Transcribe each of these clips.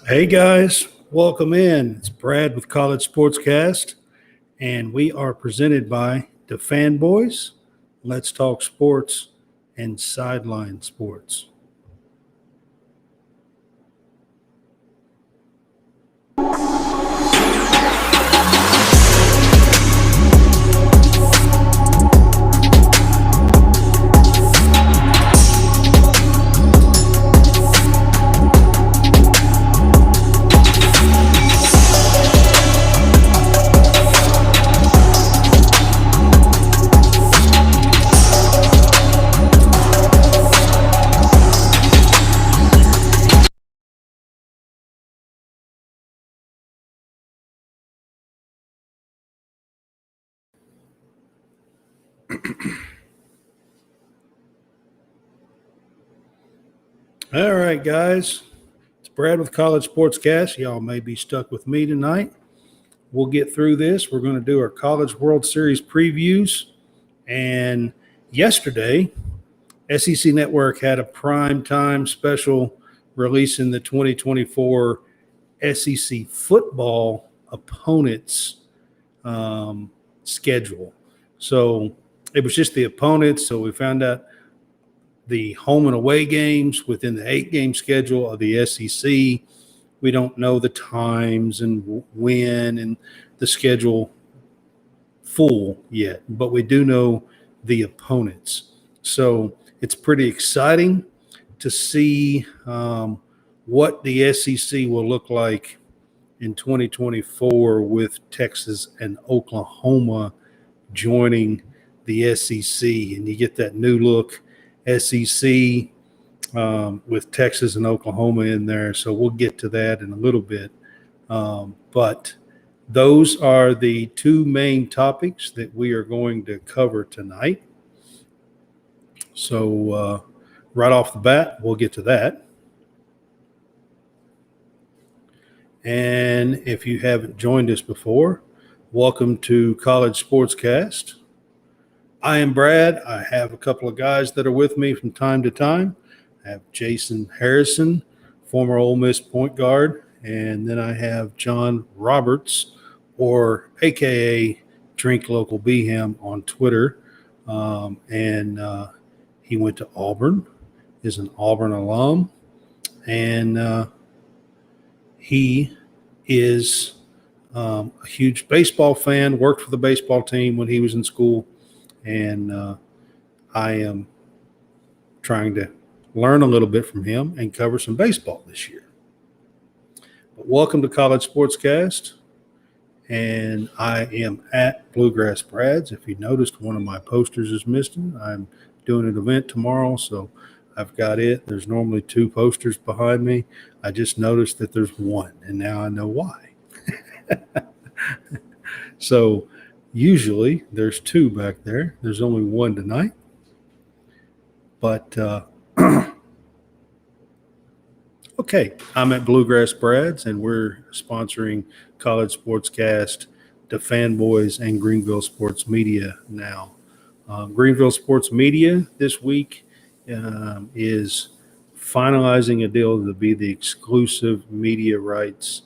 Hey guys, welcome in. It's Brad with College SportsCast, and we are presented by the Fanboys. Let's talk sports and sideline sports. All right, guys, it's Brad with College SportsCast. Y'all may be stuck with me tonight. We'll get through this. We're going to do our College World Series previews. And yesterday, SEC Network had a prime time special releasing the 2024 SEC football opponents schedule. So it was just the opponents. So we found out the home and away games within the 8-game schedule of the SEC. We don't know the times and when and the schedule full yet, but we do know the opponents. So it's pretty exciting to see what the SEC will look like in 2024 with Texas and Oklahoma joining the SEC. And you get that new look SEC with Texas and Oklahoma in there. So we'll get to that in a little bit. But those are the two main topics that we are going to cover tonight. So right off the bat, we'll get to that. And if you haven't joined us before, welcome to College Sportscast. I am Brad. I have a couple of guys that are with me from time to time. I have Jason Harrison, former Ole Miss point guard, and then I have John Roberts, or AKA Drink Local Beham on Twitter. He went to Auburn, is an Auburn alum, and he is a huge baseball fan, worked for the baseball team when he was in school, and I am trying to learn a little bit from him and cover some baseball this year. But welcome to College Sportscast, and I am at Bluegrass Brad's. If you noticed, one of my posters is missing. I'm doing an event tomorrow, so I've got it. There's normally 2 posters behind me. I just noticed that there's one, and now I know why. So usually there's 2 back there. There's only 1 tonight. But okay, I'm at Bluegrass Brad's, and we're sponsoring College Sportscast, the Fanboys, and Greenville Sports Media now. Greenville Sports Media this week is finalizing a deal to be the exclusive media rights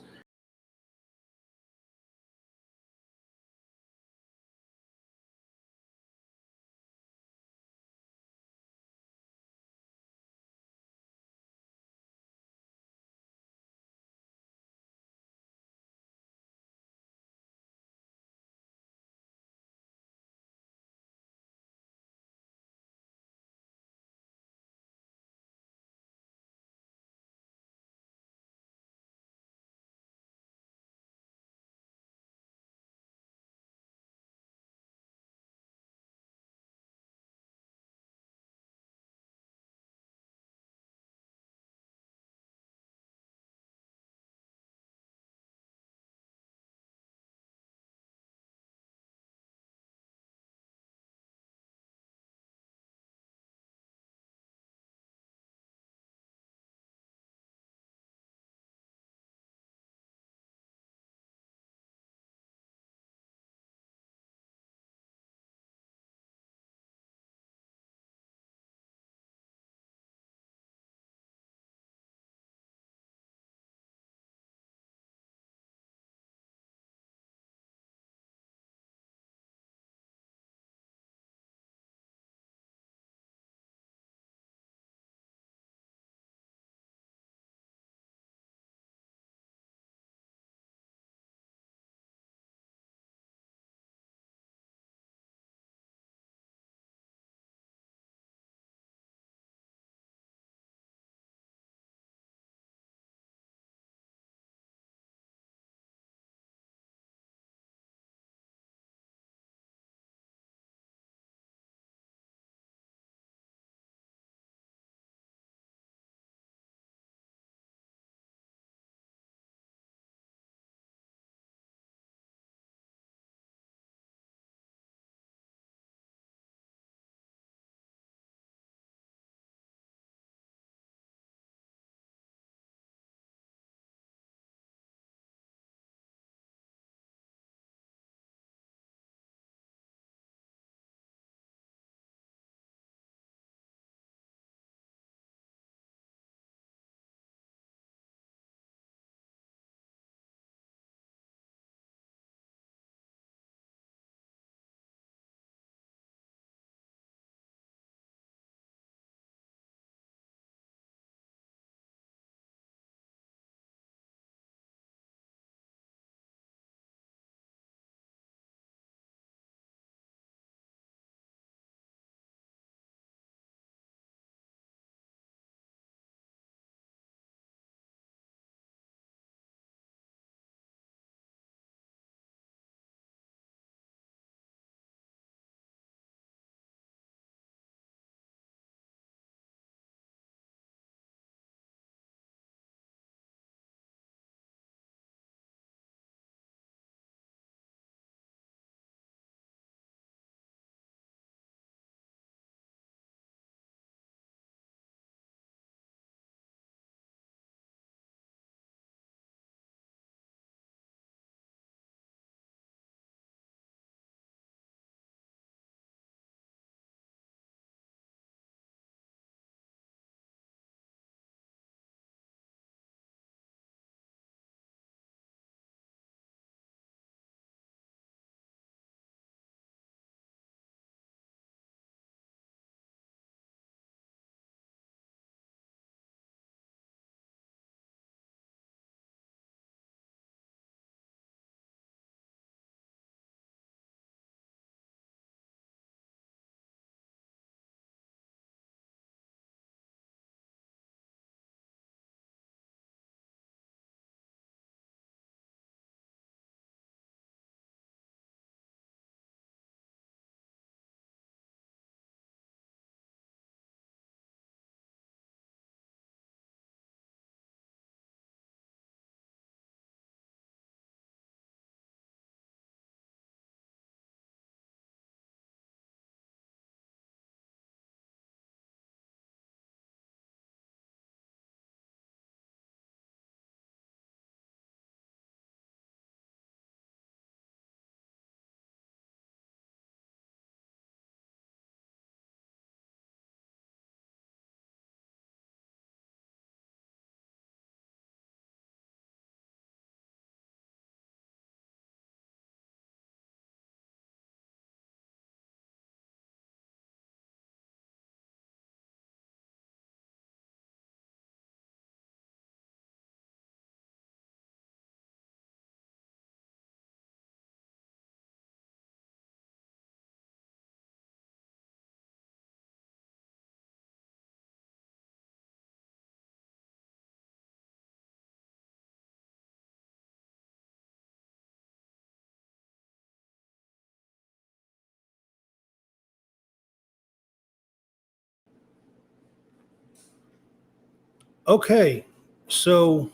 Okay, so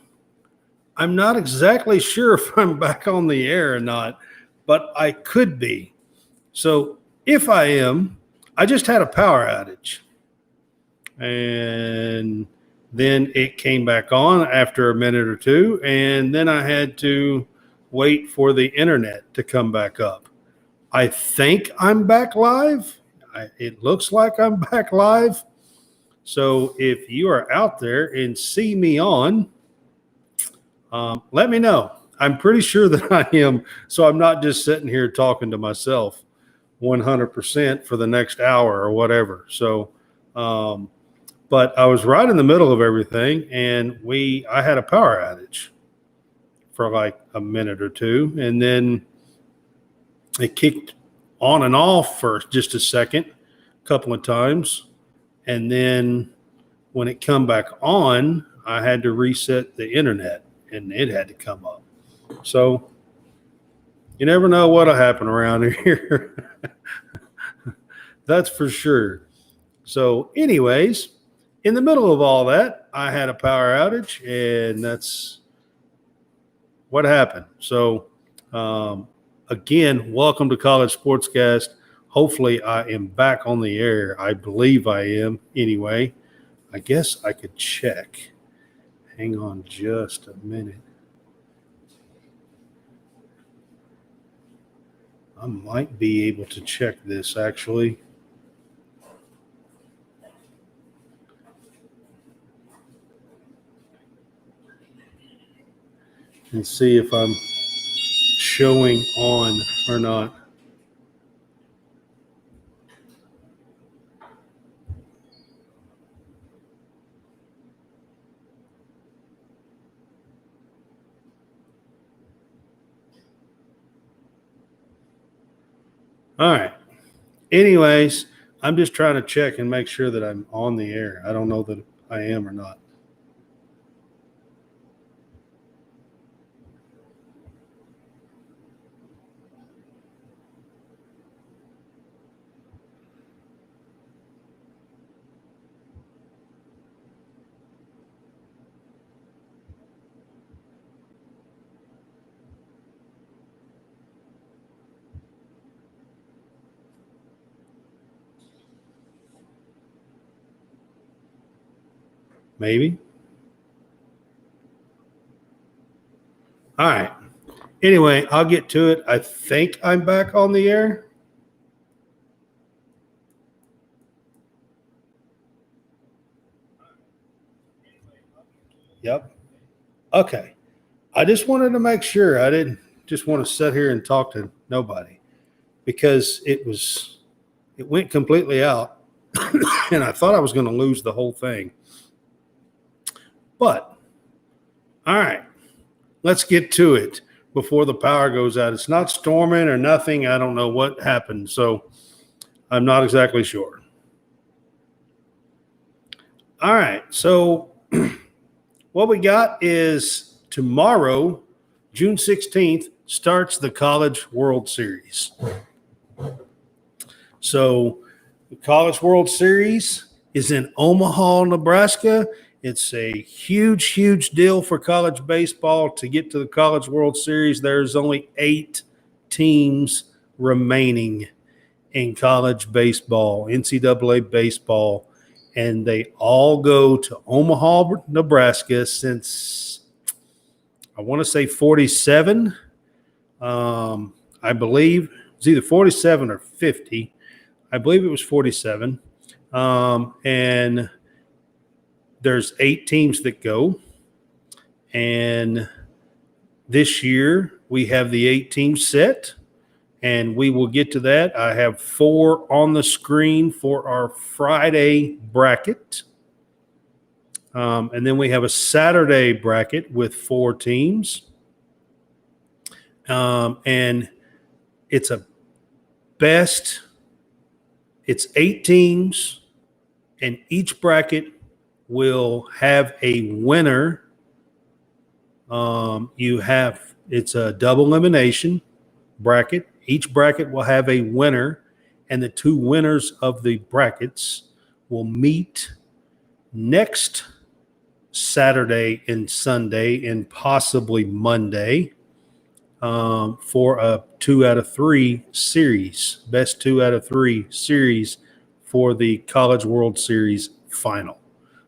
I'm not exactly sure if I'm back on the air or not, but I could be. So if I am, I just had a power outage. And then it came back on after a minute or two. And then I had to wait for the internet to come back up. I think I'm back live. It looks like I'm back live. So if you are out there and see me on, let me know. I'm pretty sure that I am. So I'm not just sitting here talking to myself 100% for the next hour or whatever. So, but I was right in the middle of everything, and I had a power outage for like a minute or two, and then it kicked on and off for just a second, a couple of times, and then when it come back on, I had to reset the internet, and it had to come up. So you never know what'll happen around here. That's for sure. So, anyways, in the middle of all that, I had a power outage, and that's what happened. So, again, welcome to College Sportscast. Hopefully, I am back on the air. I believe I am anyway. I guess I could check. Hang on just a minute. I might be able to check this actually. And see if I'm showing on or not. All right. Anyways, I'm just trying to check and make sure that I'm on the air. I don't know that I am or not. Maybe. All right. Anyway, I'll get to it. I think I'm back on the air. Yep. Okay. I just wanted to make sure I didn't just want to sit here and talk to nobody because it went completely out and I thought I was going to lose the whole thing. But all right, let's get to it before the power goes out. It's not storming or nothing. I don't know what happened. So I'm not exactly sure. All right. So what we got is tomorrow, June 16th, starts the College World Series. So the College World Series is in Omaha, Nebraska. It's a huge, huge deal for college baseball to get to the College World Series. There's only 8 teams remaining in college baseball, NCAA baseball, and they all go to Omaha, Nebraska since I want to say 47. I believe it's either 47 or 50. I believe it was 47. And there's 8 teams that go. And this year we have the 8 teams set. And we will get to that. I have 4 on the screen for our Friday bracket. And then we have a Saturday bracket with 4 teams. And it's it's 8 teams, and each bracket will have a winner. It's a double elimination bracket. Each bracket will have a winner, and the 2 winners of the brackets will meet next Saturday and Sunday and possibly Monday for a 2 out of 3 series, best 2 out of 3 series for the College World Series final.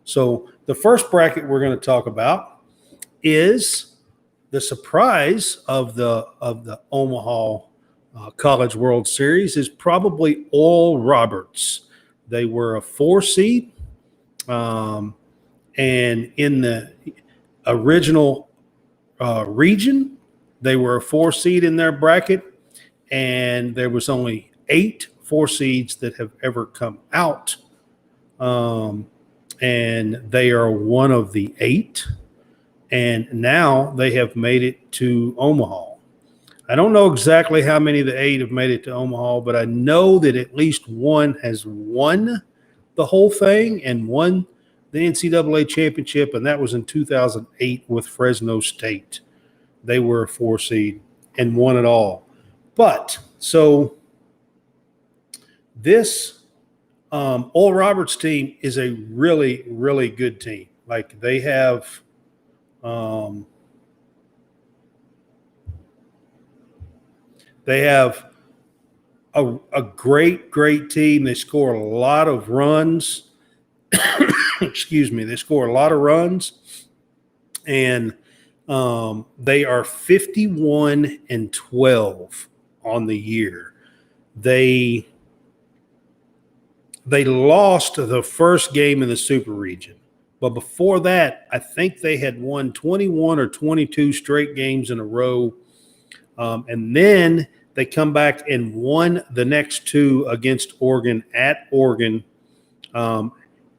So the first bracket we're going to talk about is the surprise of the Omaha College World Series is probably Oral Roberts. They were a 4 seed, and in the original region, they were a 4 seed in their bracket, and there was only 8 4 seeds that have ever come out, and they are one of the 8. And now they have made it to Omaha. I don't know exactly how many of the 8 have made it to Omaha, but I know that at least one has won the whole thing and won the NCAA championship, and that was in 2008 with Fresno State. They were a 4 seed and won it all. But so this Oral Roberts team is a really, really good team. Like they have a great, great team. They score a lot of runs. Excuse me. They score a lot of runs, and they are 51-12 on the year. They lost the first game in the Super Region. But before that, I think they had won 21 or 22 straight games in a row. And then they come back and won the next 2 against Oregon at Oregon,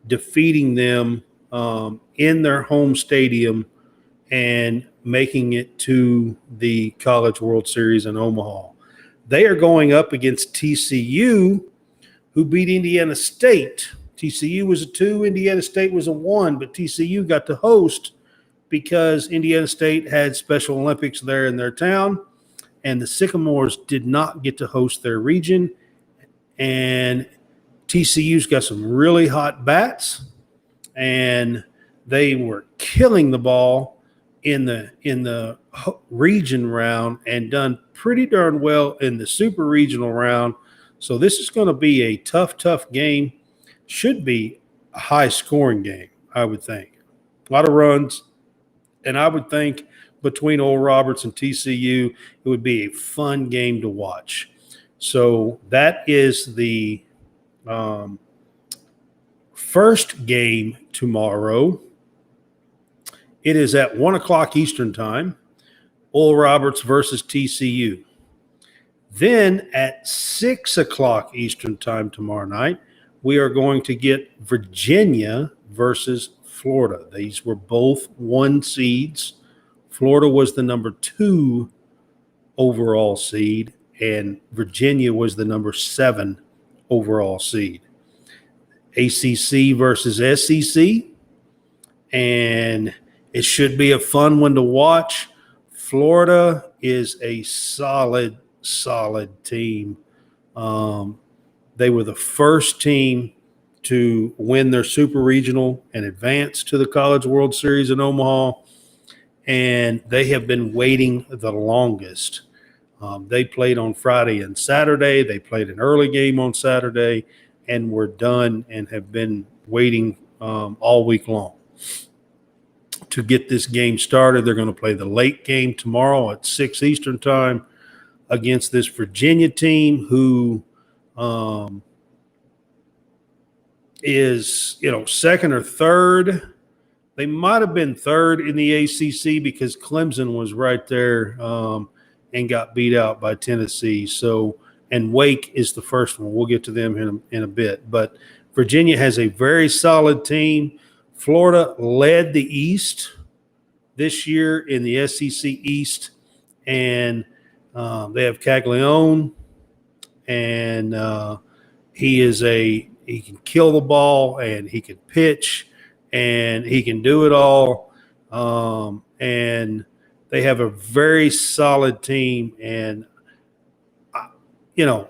defeating them in their home stadium and making it to the College World Series in Omaha. They are going up against TCU, who beat Indiana State. TCU was a 2, Indiana State was a 1, but TCU got to host because Indiana State had Special Olympics there in their town, and the Sycamores did not get to host their region. And TCU's got some really hot bats, and they were killing the ball in the region round and done pretty darn well in the super regional round. So this is going to be a tough game. Should be a high-scoring game, I would think. A lot of runs, and I would think between Oral Roberts and TCU, it would be a fun game to watch. So that is the first game tomorrow. It is at 1 o'clock Eastern time, Oral Roberts versus TCU. Then at 6 o'clock Eastern time tomorrow night, we are going to get Virginia versus Florida. These were both 1 seeds. Florida was the number 2 overall seed, and Virginia was the number 7 overall seed. ACC versus SEC, and it should be a fun one to watch. Florida is a solid team. They were the first team to win their super regional and advance to the College World Series in Omaha, and they have been waiting the longest. They played on Friday and Saturday. They played an early game on Saturday and were done and have been waiting all week long to get this game started. They're going to play the late game tomorrow at 6 Eastern time against this Virginia team who is, second or third. They might have been third in the ACC because Clemson was right there and got beat out by Tennessee. So, and Wake is the first one. We'll get to them in a bit. But Virginia has a very solid team. Florida led the East this year in the SEC East, and they have Caglione, and he can kill the ball, and he can pitch, and he can do it all. And they have a very solid team, and to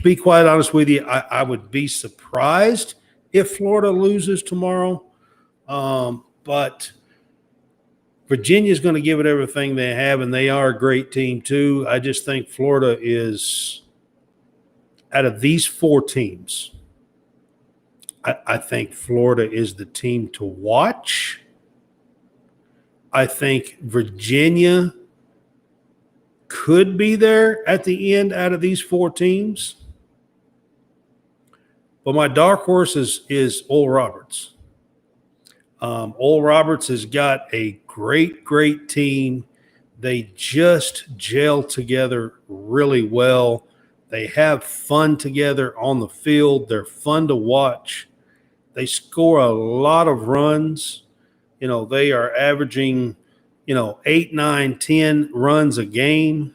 be quite honest with you, I would be surprised if Florida loses tomorrow. But Virginia's going to give it everything they have, and they are a great team too. I just think Florida is, out of these four teams, I think Florida is the team to watch. I think Virginia could be there at the end out of these four teams. But my dark horse is Oral Roberts. Oral Roberts has got a great team. They just gel together really well. They have fun together on the field. They're fun to watch. They score a lot of runs. They are averaging, 8, 9, 10 runs a game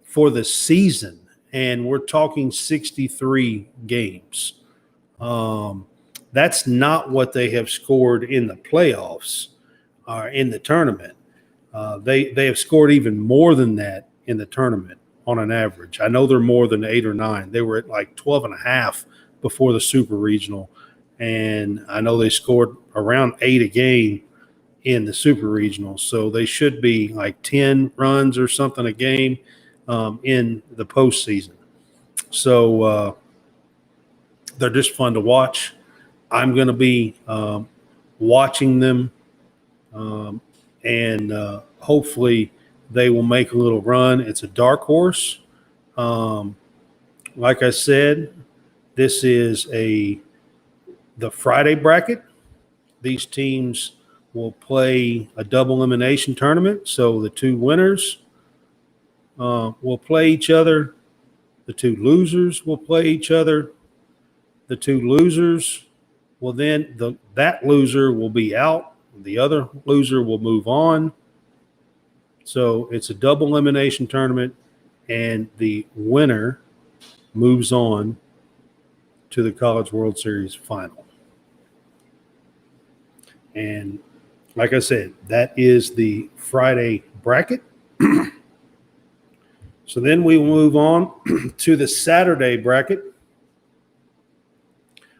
for the season. And we're talking 63 games. That's not what they have scored in the playoffs or in the tournament. They have scored even more than that in the tournament on an average. I know they're more than 8 or 9. They were at like 12 and a half before the Super Regional. And I know they scored around 8 a game in the Super Regional. So they should be like 10 runs or something a game in the postseason. So they're just fun to watch. I'm going to be watching them, and hopefully they will make a little run. It's a dark horse. Like I said, this is the Friday bracket. These teams will play a double elimination tournament, so the two winners will play each other. The two losers will play each other. The two losers will then that loser will be out. The other loser will move on. So it's a double elimination tournament, and the winner moves on to the College World Series final. And like I said, that is the Friday bracket. So then we will move on to the Saturday bracket.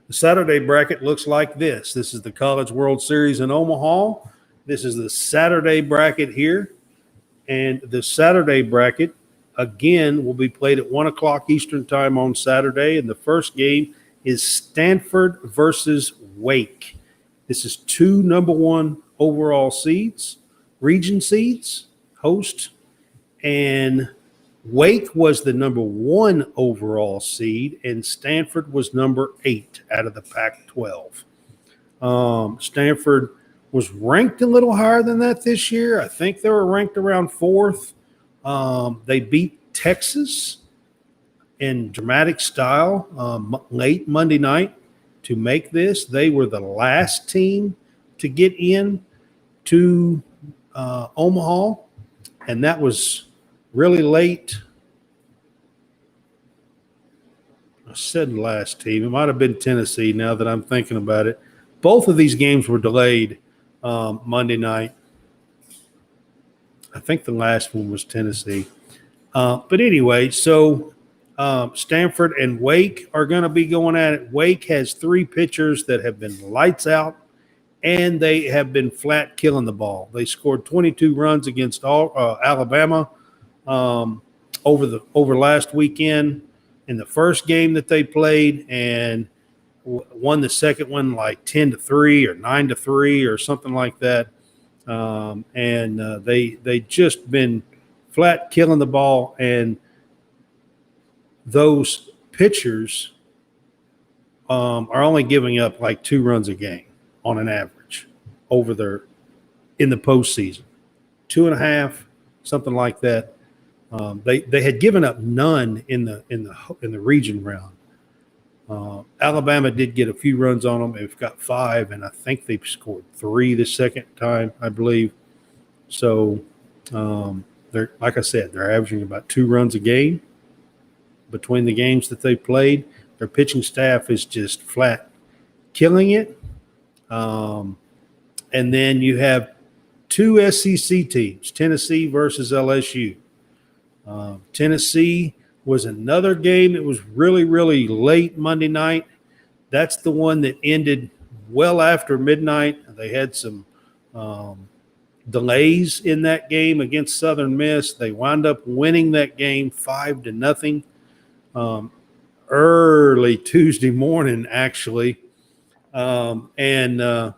The Saturday bracket looks like this. This is the College World Series in Omaha. This is the Saturday bracket here. And the Saturday bracket, again, will be played at 1 o'clock Eastern time on Saturday. And the first game is Stanford versus Wake. This is 2 number 1 overall seeds, region seeds, host. And Wake was the number 1 overall seed, and Stanford was number 8 out of the Pac-12. Stanford was ranked a little higher than that this year. I think they were ranked around 4th. They beat Texas in dramatic style late Monday night to make this. They were the last team to get in to Omaha, and that was really late. I said last team. It might have been Tennessee now that I'm thinking about it. Both of these games were delayed Monday night. I think the last one was Tennessee. But anyway, so Stanford and Wake are going to be going at it. Wake has 3 pitchers that have been lights out, and they have been flat killing the ball. They scored 22 runs against Alabama over last weekend in the first game that they played, and won the second one like 10-3 or 9-3 or something like that. They just been flat killing the ball, and those pitchers are only giving up like 2 runs a game on an average in the postseason, 2.5, something like that. They had given up none in the region round. Alabama did get a few runs on them. They've got 5, and I think they've scored 3 the second time, I believe. So, they're, like I said, they're averaging about 2 runs a game between the games that they played. Their pitching staff is just flat killing it. And then you have 2 SEC teams, Tennessee versus LSU. Tennessee was another game that was really, really late Monday night. That's the one that ended well after midnight. They had some delays in that game against Southern Miss. They wound up winning that game 5-0 early Tuesday morning, actually, and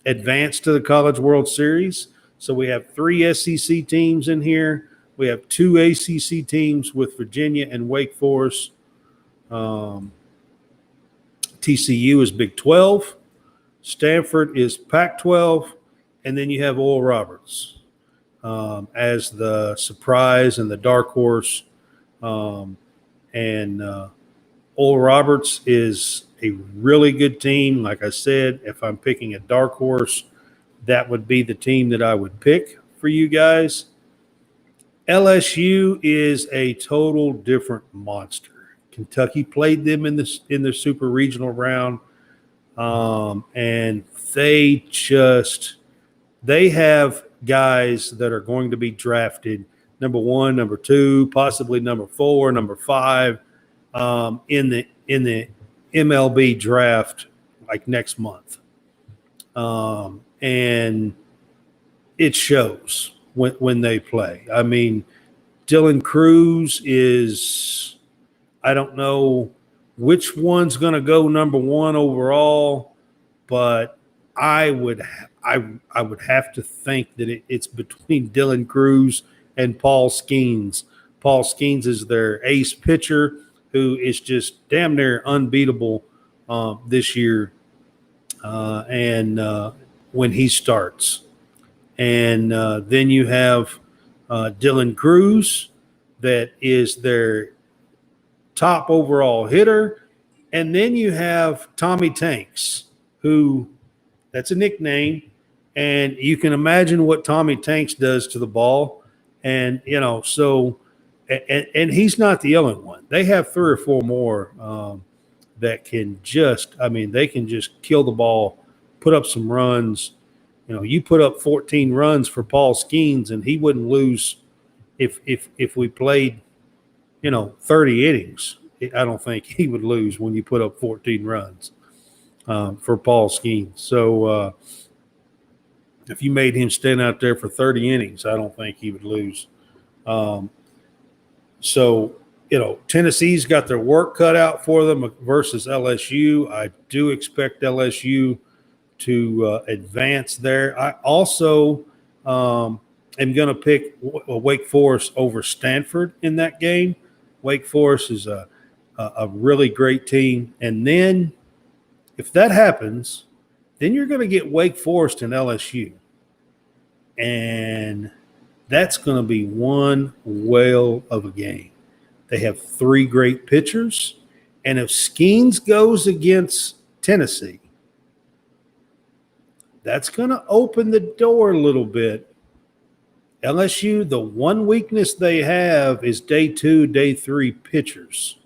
advanced to the College World Series. So we have 3 SEC teams in here. We have 2 ACC teams with Virginia and Wake Forest. TCU is Big 12. Stanford is Pac-12. And then you have Oral Roberts as the surprise and the dark horse. And Oral Roberts is a really good team. Like I said, if I'm picking a dark horse, that would be the team that I would pick for you guys. LSU is a total different monster. Kentucky played them in the super regional round, and they have guys that are going to be drafted number 1, number 2, possibly number 4, number 5 in the MLB draft like next month, and it shows when they play. I mean, Dylan Cruz is, I don't know which one's going to go number 1 overall, but I would have to think that it's between Dylan Cruz and Paul Skeens. Paul Skeens is their ace pitcher, who is just damn near unbeatable this year, and when he starts. And then you have Dylan Cruz, that is their top overall hitter. And then you have Tommy Tanks, who, that's a nickname, and you can imagine what Tommy Tanks does to the ball. And, so and he's not the only one. They have 3 or 4 more that can they can just kill the ball, put up some runs. You put up 14 runs for Paul Skeens, and he wouldn't lose if we played, 30 innings. I don't think he would lose when you put up 14 runs for Paul Skeens. So if you made him stand out there for 30 innings, I don't think he would lose. So, Tennessee's got their work cut out for them versus LSU. I do expect LSU to advance there. I also am going to pick Wake Forest over Stanford in that game. Wake Forest is a really great team. And then if that happens, then you're going to get Wake Forest and LSU. And that's going to be one whale of a game. They have 3 great pitchers. And if Skeens goes against Tennessee, that's going to open the door a little bit. LSU, the one weakness they have is day 2, day 3 pitchers.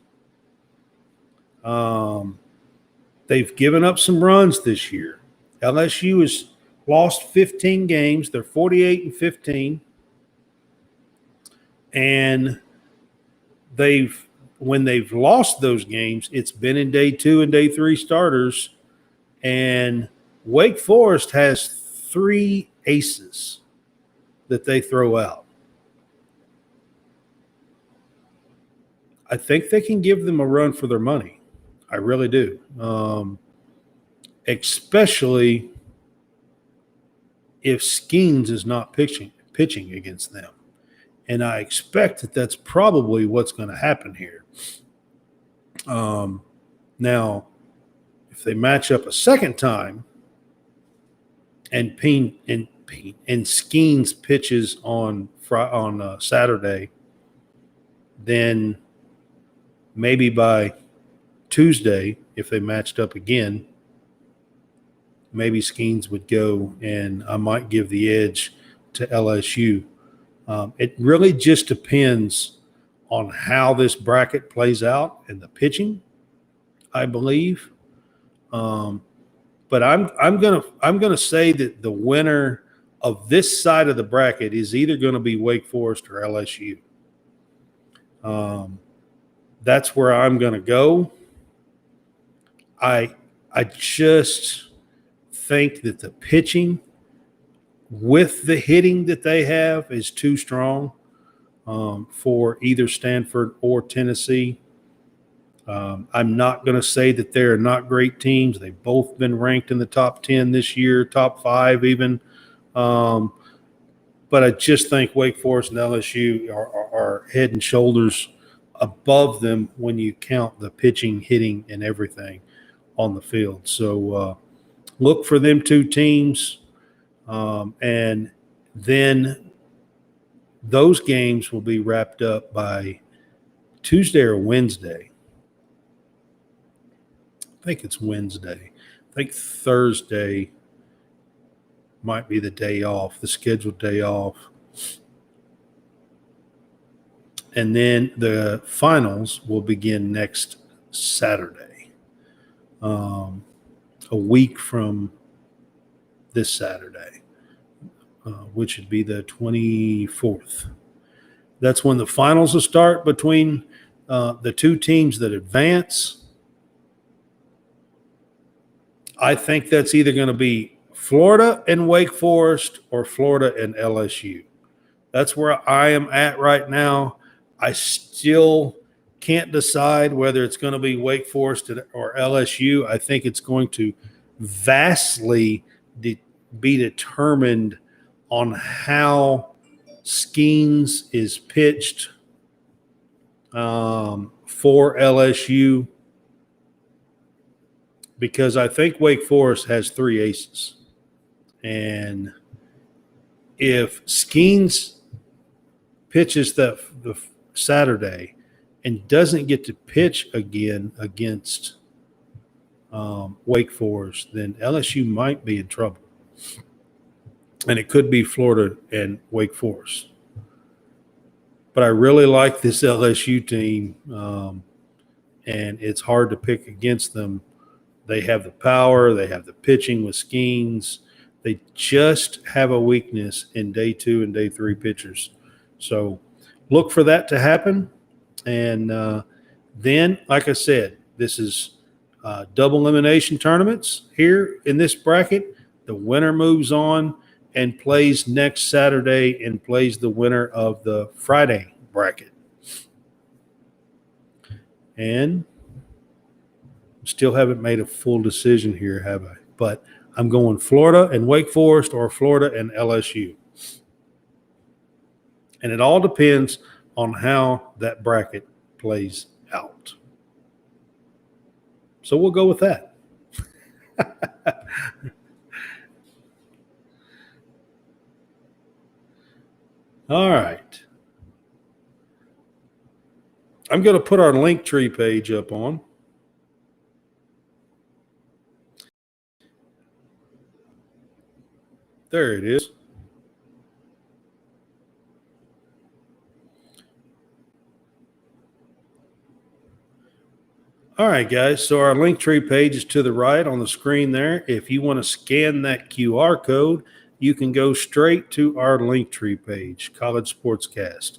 They've given up some runs this year. LSU has lost 15 games. They're 48-15. And when they've lost those games, it's been in day 2 and day 3 starters. And Wake Forest has 3 aces that they throw out. I think they can give them a run for their money. I really do. Especially if Skeens is not pitching against them. And I expect that that's probably what's going to happen here. Now, if they match up a second time and Skeens pitches on Saturday, then maybe by Tuesday, if they matched up again, maybe Skeens would go, and I might give the edge to LSU. It really just depends on how this bracket plays out and the pitching, I believe. But I'm gonna say that the winner of this side of the bracket is either going to be Wake Forest or LSU. That's where I'm going to go. I just think that the pitching with the hitting that they have is too strong for either Stanford or Tennessee. I'm not going to say that they're not great teams. They've both been ranked in the top 10 this year, top 5 even. But I just think Wake Forest and LSU are head and shoulders above them when you count the pitching, hitting, and everything on the field. So look for them two teams. And then those games will be wrapped up by Tuesday or Wednesday. I think it's Wednesday. I think Thursday might be the day off, the scheduled day off. And then the finals will begin next Saturday, a week from this Saturday, which would be the 24th. That's when the finals will start between the two teams that advance. I think that's either going to be Florida and Wake Forest or Florida and LSU. That's where I am at right now. I still can't decide whether it's going to be Wake Forest or LSU. I think it's going to vastly be determined on how Skeens is pitched for LSU, because I think Wake Forest has 3 aces. And if Skeens pitches the Saturday and doesn't get to pitch again against Wake Forest, then LSU might be in trouble. And it could be Florida and Wake Forest. But I really like this LSU team, and it's hard to pick against them. They have the power. They have the pitching with Skeens. They just have a weakness in day 2 and day 3 pitchers. So look for that to happen. And then, like I said, this is double elimination tournaments here in this bracket. The winner moves on and plays next Saturday and plays the winner of the Friday bracket. And still haven't made a full decision here, have I? But I'm going Florida and Wake Forest or Florida and LSU. And it all depends on how that bracket plays out. So we'll go with that. All right. I'm going to put our Linktree page up on. There it is. All right, guys. So our Linktree page is to the right on the screen there. If you want to scan that QR code, you can go straight to our Linktree page, College SportsCast.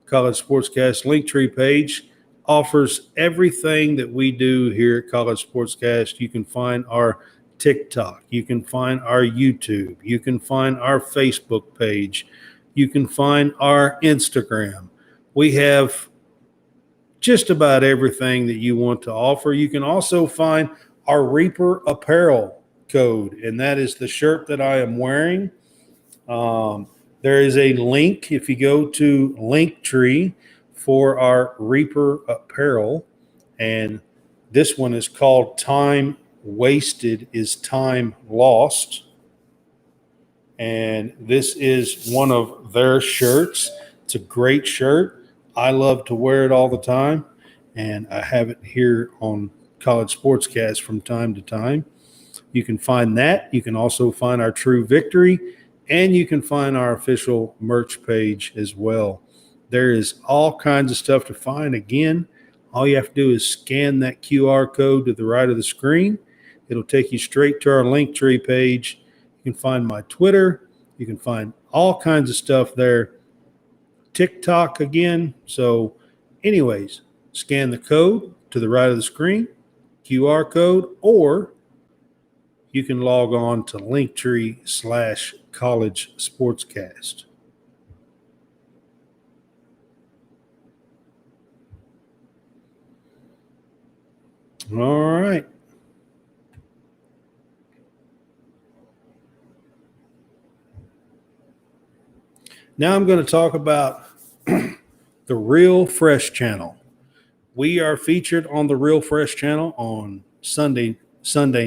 College SportsCast Linktree page offers everything that we do here at College SportsCast. You can find our TikTok. You can find our YouTube. You can find our Facebook page. You can find our Instagram. We have just about everything that you want to offer. You can also find our Reaper apparel code, and that is the shirt that I am wearing. There is a link if you go to Linktree for our Reaper apparel, and this one is called Time Wasted is Time Lost. And this is one of their shirts. It's a great shirt. I love to wear it all the time, and I have it here on College Sportscast from time to time. You can find that. You can also find our True Victory, and you can find our official merch page as well. There is all kinds of stuff to find. Again, all you have to do is scan that QR code to the right of the screen. It'll take you straight to our Linktree page. You can find my Twitter. You can find all kinds of stuff there. TikTok again. So anyways, scan the code to the right of the screen, QR code, or you can log on to Linktree/College Sportscast. All right. Now I'm going to talk about the Real Fresh channel. We are featured on the Real Fresh channel on Sunday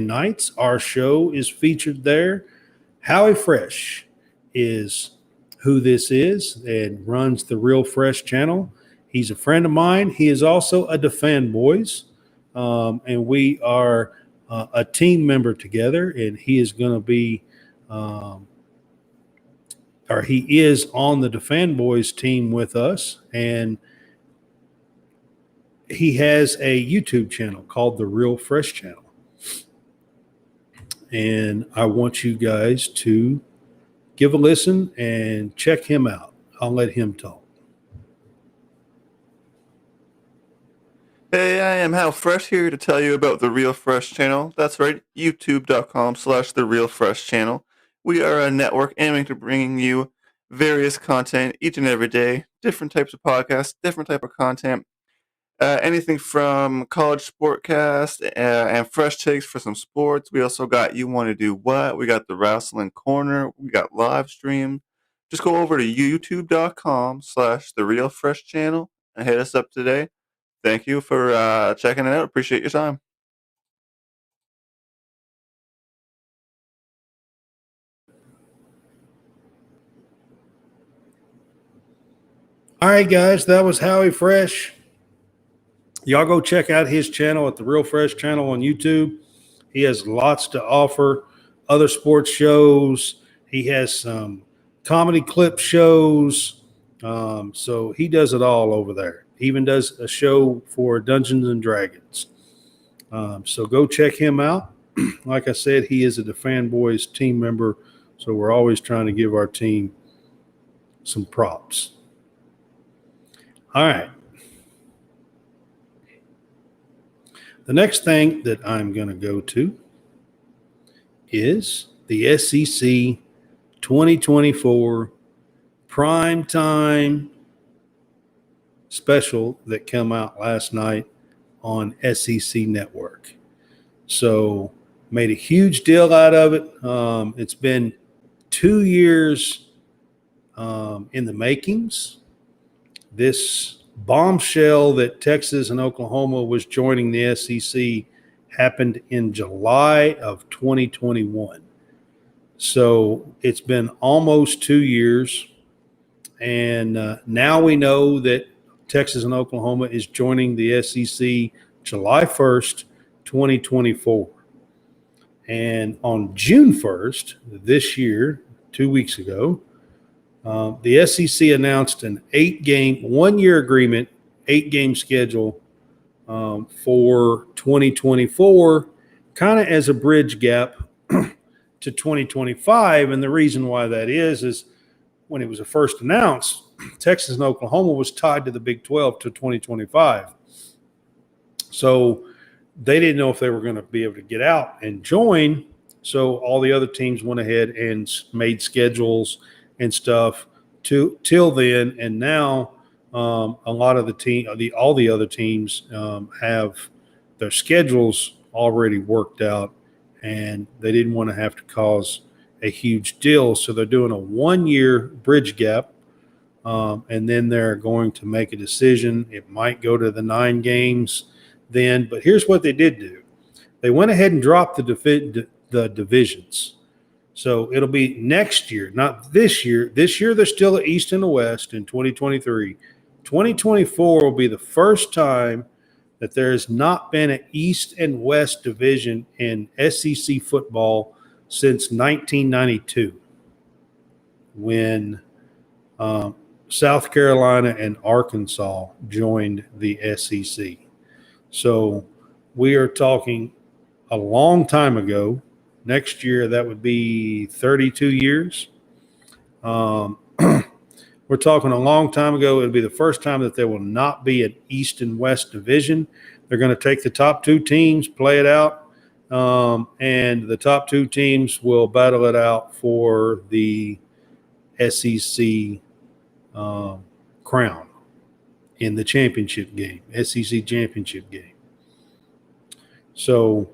nights. Our show is featured there. Howie Fresh is who this is and runs the Real Fresh channel. He's a friend of mine. He is also a Defend Boys, and we are a team member together. And he is going to be, or he is on the Defend Boys team with us, and he has a YouTube channel called the Real Fresh channel. And I want you guys to give a listen and check him out. I'll let him talk. Hey, I am Hal Fresh here to tell you about the Real Fresh channel. That's right, youtube.com/the Real Fresh channel. We are a network aiming to bringing you various content each and every day, different types of podcasts, different type of content. Anything from college SportsCast and fresh takes for some sports. We also got You Want to Do What? We got the Wrestling Corner. We got live stream. Just go over to youtube.com/the Real Fresh channel and hit us up today. Thank you for checking it out. Appreciate your time. All right, guys, that was Howie Fresh. Y'all go check out his channel at the Real Fresh channel on YouTube. He has lots to offer, other sports shows. He has some comedy clip shows. So he does it all over there. He even does a show for Dungeons and Dragons. So go check him out. Like I said, he is a Defend Boys team member. So we're always trying to give our team some props. All right. The next thing that I'm going to go to is the SEC 2024 primetime special that came out last night on SEC Network. So made a huge deal out of it. It's been 2 years in the makings. This bombshell that Texas and Oklahoma was joining the SEC happened in July of 2021. So it's been almost 2 years. And now we know that Texas and Oklahoma is joining the SEC July 1st, 2024. And on June 1st, this year, 2 weeks ago, the SEC announced an 1-year agreement, 8-game schedule for 2024, kind of as a bridge gap to 2025. And the reason why that is when it was first announced, Texas and Oklahoma was tied to the Big 12 to 2025. So they didn't know if they were going to be able to get out and join. So all the other teams went ahead and made schedules and stuff till then, and now a lot of all the other teams have their schedules already worked out, and they didn't want to have to cause a huge deal, so they're doing a 1-year bridge gap, and then they're going to make a decision. It might go to the 9 games then, but here's what they did do: they went ahead and dropped the divisions. So it'll be next year, not this year. This year, they're still at East and the West in 2023. 2024 will be the first time that there has not been an East and West division in SEC football since 1992, when South Carolina and Arkansas joined the SEC. So we are talking a long time ago. Next year, that would be 32 years. We're talking a long time ago. It'll be the first time that there will not be an East and West division. They're going to take the top 2 teams, play it out. and the top two teams will battle it out for the SEC crown in the championship game, SEC championship game. So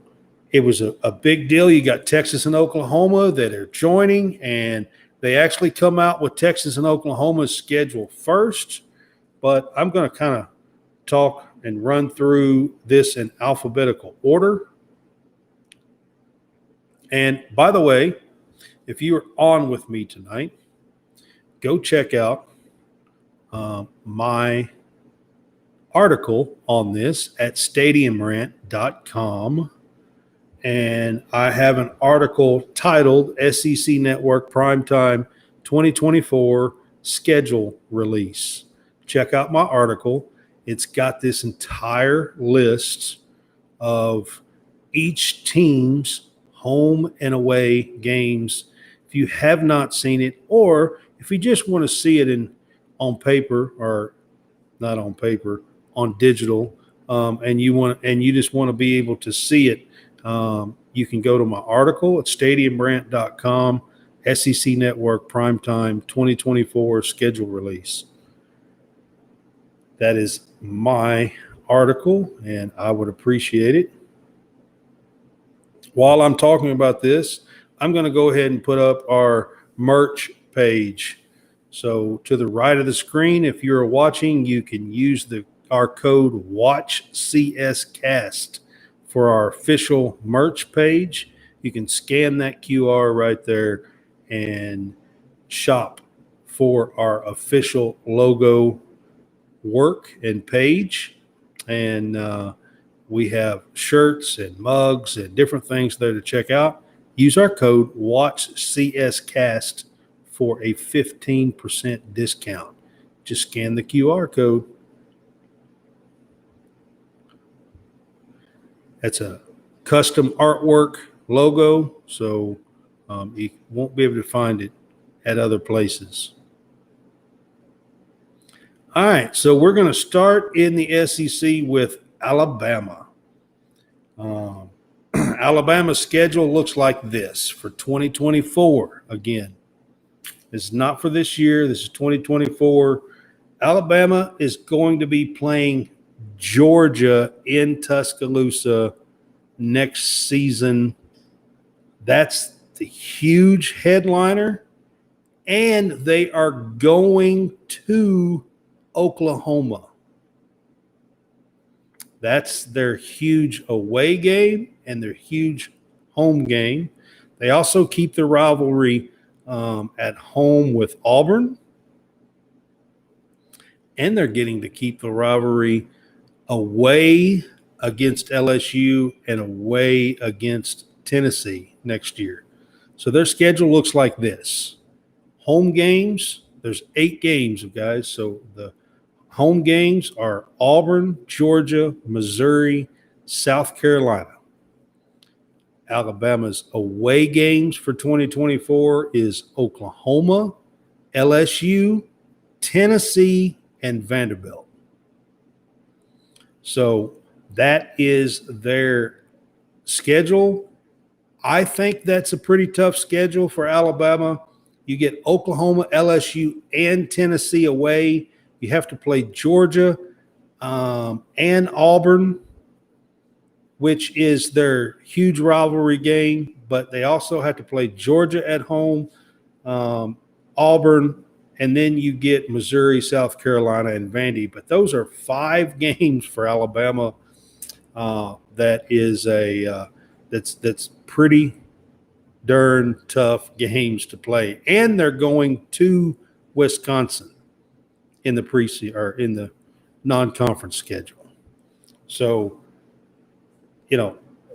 it was a big deal. You got Texas and Oklahoma that are joining, and they actually come out with Texas and Oklahoma's schedule first. But I'm going to kind of talk and run through this in alphabetical order. And by the way, if you are on with me tonight, go check out my article on this at stadiumrant.com. And I have an article titled SEC Network Primetime 2024 Schedule Release. Check out my article. It's got this entire list of each team's home and away games. If you have not seen it, or if you just want to see it on paper, or not on paper, on digital, and you just want to be able to see it, you can go to my article at stadiumrant.com, SEC Network Primetime 2024 Schedule Release. That is my article, and I would appreciate it. While I'm talking about this, I'm going to go ahead and put up our merch page. So to the right of the screen, if you're watching, you can use our code WatchCSCast for our official merch page. You can scan that QR right there and shop for our official logo work and page. And we have shirts and mugs and different things there to check out. Use our code WatchCSCast for a 15% discount. Just scan the QR code. That's a custom artwork logo, so you won't be able to find it at other places. All right, so we're going to start in the SEC with Alabama. Alabama's schedule looks like this for 2024. Again, it's not for this year. This is 2024. Alabama is going to be playing Georgia in Tuscaloosa next season. That's the huge headliner. And they are going to Oklahoma. That's their huge away game and their huge home game. They also keep the rivalry at home with Auburn. And they're getting to keep the rivalry away against LSU and away against Tennessee next year. So their schedule looks like this. Home games, there's 8 games, guys. So the home games are Auburn, Georgia, Missouri, South Carolina. Alabama's away games for 2024 is Oklahoma, LSU, Tennessee, and Vanderbilt. So that is their schedule. I think that's a pretty tough schedule for Alabama. You get Oklahoma, LSU, and Tennessee away. You have to play Georgia and Auburn, which is their huge rivalry game. But they also have to play Georgia at home, Auburn, and then you get Missouri, South Carolina, and Vandy. But those are 5 games for Alabama. That is that's pretty darn tough games to play, and they're going to Wisconsin in the preseason or in the non-conference schedule. So,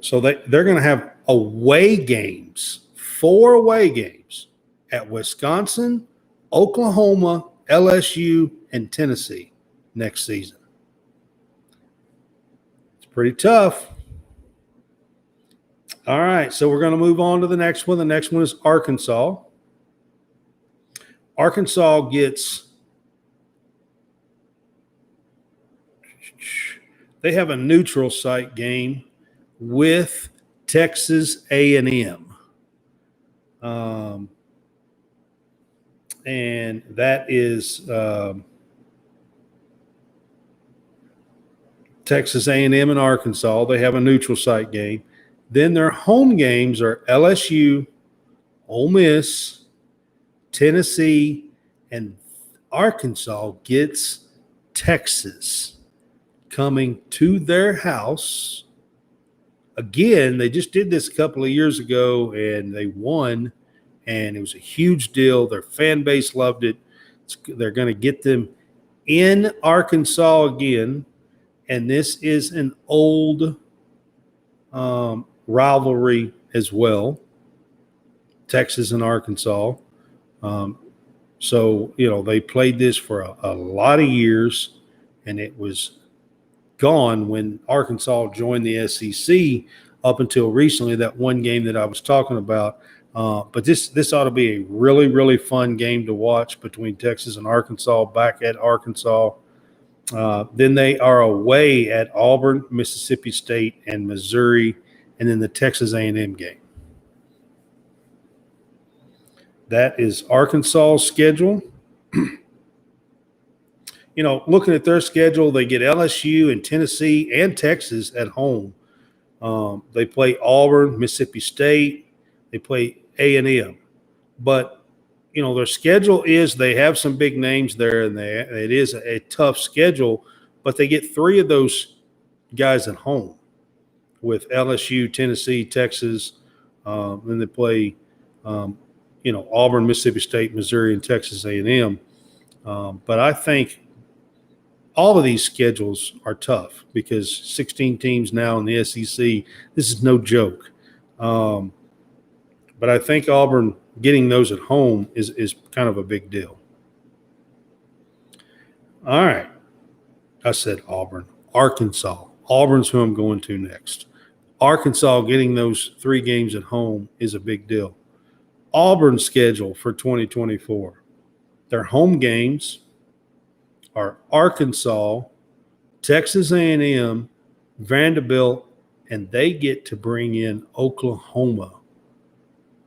so they're going to have away games, 4 away games at Wisconsin, Oklahoma, LSU, and Tennessee next season. It's pretty tough. All right, so we're going to move on to the next one. The next one is Arkansas. Arkansas gets – they have a neutral site game with Texas A&M. And that is Texas A&M and Arkansas. They have a neutral site game. Then their home games are LSU, Ole Miss, Tennessee, and Arkansas gets Texas coming to their house. Again, they just did this a couple of years ago, and they won, and it was a huge deal. Their fan base loved it. They're going to get them in Arkansas again, and this is an old rivalry as well, Texas and Arkansas. So, they played this for a lot of years, and it was gone when Arkansas joined the SEC up until recently, that one game that I was talking about. But this ought to be a really, really fun game to watch between Texas and Arkansas, back at Arkansas. Then they are away at Auburn, Mississippi State, and Missouri, and then the Texas A&M game. That is Arkansas's schedule. Looking at their schedule, they get LSU and Tennessee and Texas at home. They play Auburn, Mississippi State. They play A&M. But, their schedule is, they have some big names there, and it is a tough schedule, but they get three of those guys at home with LSU, Tennessee, Texas. Then they play, Auburn, Mississippi State, Missouri, and Texas A&M. But I think all of these schedules are tough because 16 teams now in the SEC. This is no joke. But I think Auburn getting those at home is kind of a big deal. All right. I said Auburn. Arkansas. Auburn's who I'm going to next. Arkansas getting those 3 games at home is a big deal. Auburn's schedule for 2024. Their home games are Arkansas, Texas A&M, Vanderbilt, and they get to bring in Oklahoma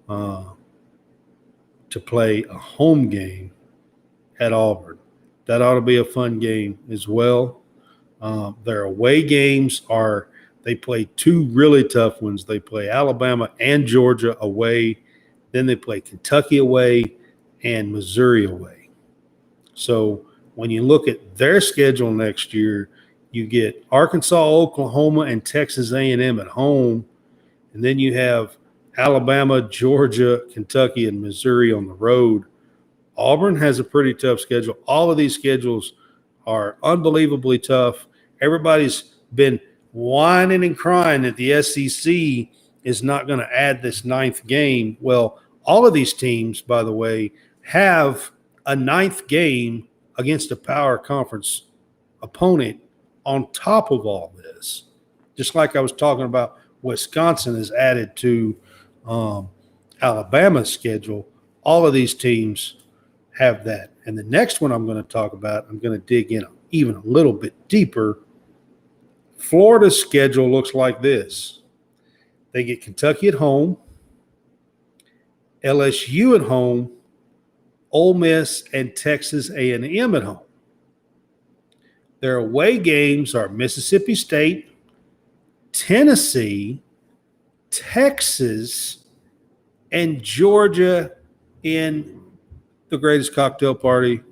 to play a home game at Auburn. That ought to be a fun game as well. Their away games are, they play 2 really tough ones. They play Alabama and Georgia away. Then they play Kentucky away and Missouri away. So when you look at their schedule next year, you get Arkansas, Oklahoma, and Texas A&M at home. And then you have Alabama, Georgia, Kentucky, and Missouri on the road. Auburn has a pretty tough schedule. All of these schedules are unbelievably tough. Everybody's been whining and crying that the SEC is not going to add this 9th game. Well, all of these teams, by the way, have a 9th game against a power conference opponent on top of all this. Just like I was talking about, Wisconsin is added to Alabama's schedule. All of these teams have that. And the next one I'm going to talk about, I'm going to dig in even a little bit deeper. Florida's schedule looks like this. They get Kentucky at home, LSU at home, Ole Miss, and Texas A&M at home. Their away games are Mississippi State, Tennessee, Texas, and Georgia in the greatest cocktail party,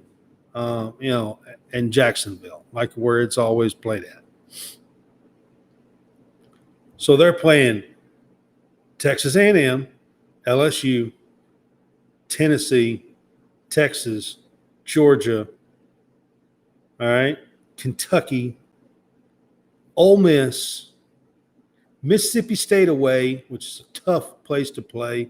in Jacksonville, like where it's always played at. So they're playing Texas A&M, LSU, Tennessee, Texas, Georgia, all right, Kentucky, Ole Miss, Mississippi State away, which is a tough place to play.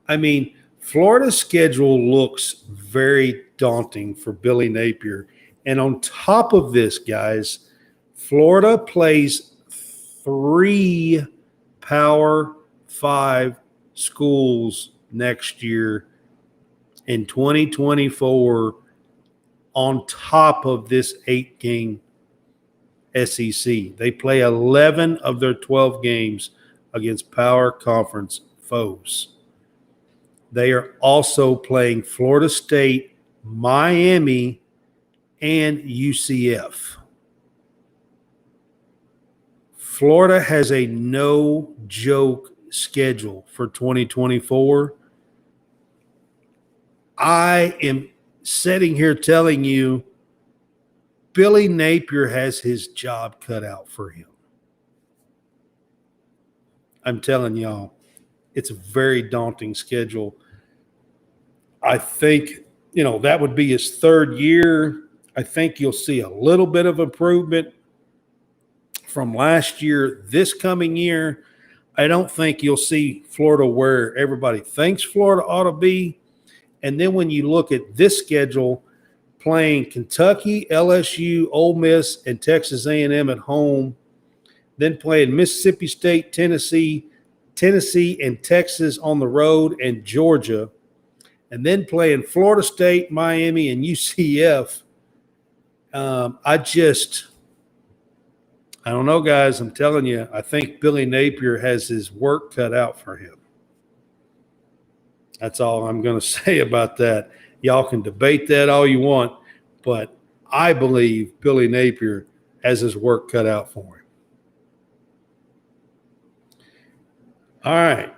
I mean, Florida's schedule looks very daunting for Billy Napier. And on top of this, guys, Florida plays 3 Power 5 schools next year in 2024 on top of this 8-game SEC. They play 11 of their 12 games against power conference foes. They are also playing Florida State, Miami, and UCF. Florida has a no-joke schedule for 2024. I am sitting here telling you Billy Napier has his job cut out for him. I'm telling y'all, it's a very daunting schedule. I think, that would be his third year. I think you'll see a little bit of improvement from last year this coming year. I don't think you'll see Florida where everybody thinks Florida ought to be. And then when you look at this schedule, playing Kentucky, LSU, Ole Miss, and Texas A&M at home, then playing Mississippi State, Tennessee, and Texas on the road, and Georgia, and then playing Florida State, Miami, and UCF. I don't know, guys. I'm telling you, I think Billy Napier has his work cut out for him. That's all I'm going to say about that. Y'all can debate that all you want, but I believe Billy Napier has his work cut out for him. All right.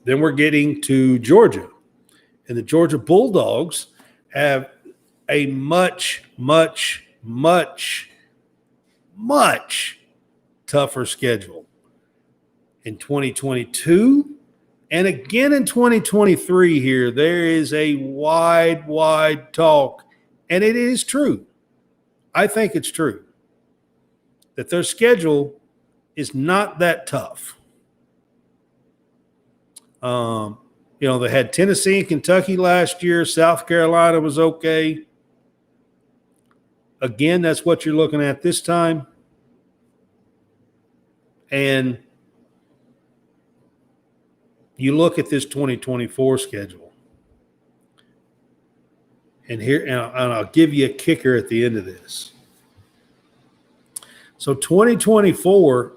Then we're getting to Georgia. And the Georgia Bulldogs have a much, much, much, much tougher schedule in 2022 and again in 2023 here. There is a wide talk, and it is true. I think it's true that their schedule is not that tough. They had Tennessee and Kentucky last year. South Carolina was okay. Again, that's what you're looking at this time. And you look at this 2024 schedule. And I'll give you a kicker at the end of this. So 2024,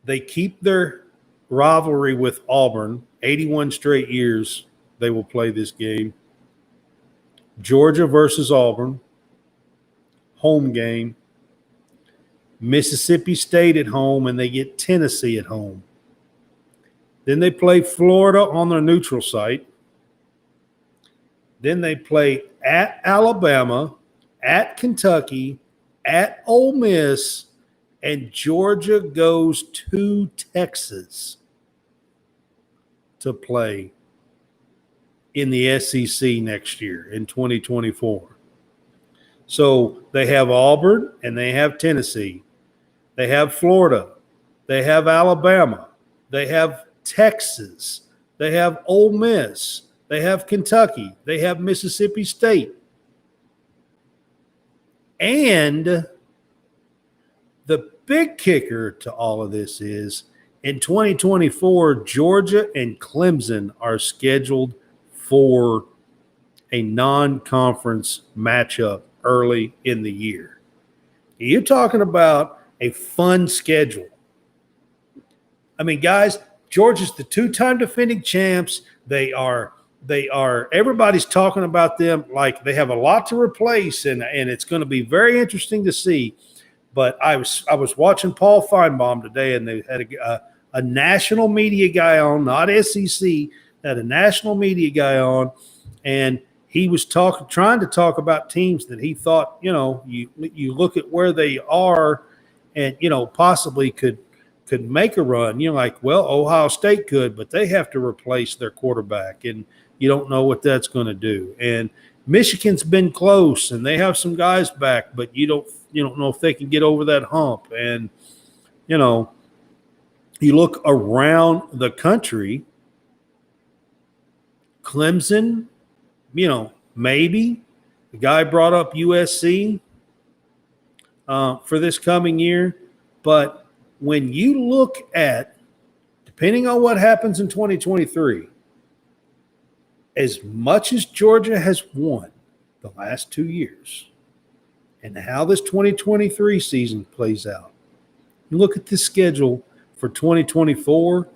they keep their rivalry with Auburn. 81 straight years they will play this game. Georgia versus Auburn, home game. Mississippi State at home, and they get Tennessee at home. Then they play Florida on their neutral site. Then they play at Alabama, at Kentucky, at Ole Miss, and Georgia goes to Texas to play in the SEC next year in 2024. So they have Auburn and they have Tennessee. They have Florida. They have Alabama. They have Texas. They have Ole Miss. They have Kentucky. They have Mississippi State. And the big kicker to all of this is in 2024, Georgia and Clemson are scheduled for a non-conference matchup early in the year. You're talking about a fun schedule. I mean, guys, Georgia's the two-time defending champs. They are everybody's talking about them like they have a lot to replace, and it's going to be very interesting to see. But I was watching Paul Feinbaum today, and they had a national media guy on, not SEC, had a national media guy on, and he was trying to talk about teams that he thought, you look at where they are and, possibly could make a run. Ohio State could, but they have to replace their quarterback, and you don't know what that's going to do. And Michigan's been close, and they have some guys back, but you don't know if they can get over that hump. And, you look around the country, Clemson, maybe. The guy brought up USC for this coming year. But when you look at, depending on what happens in 2023, as much as Georgia has won the last 2 years and how this 2023 season plays out, You look at the schedule for 2024,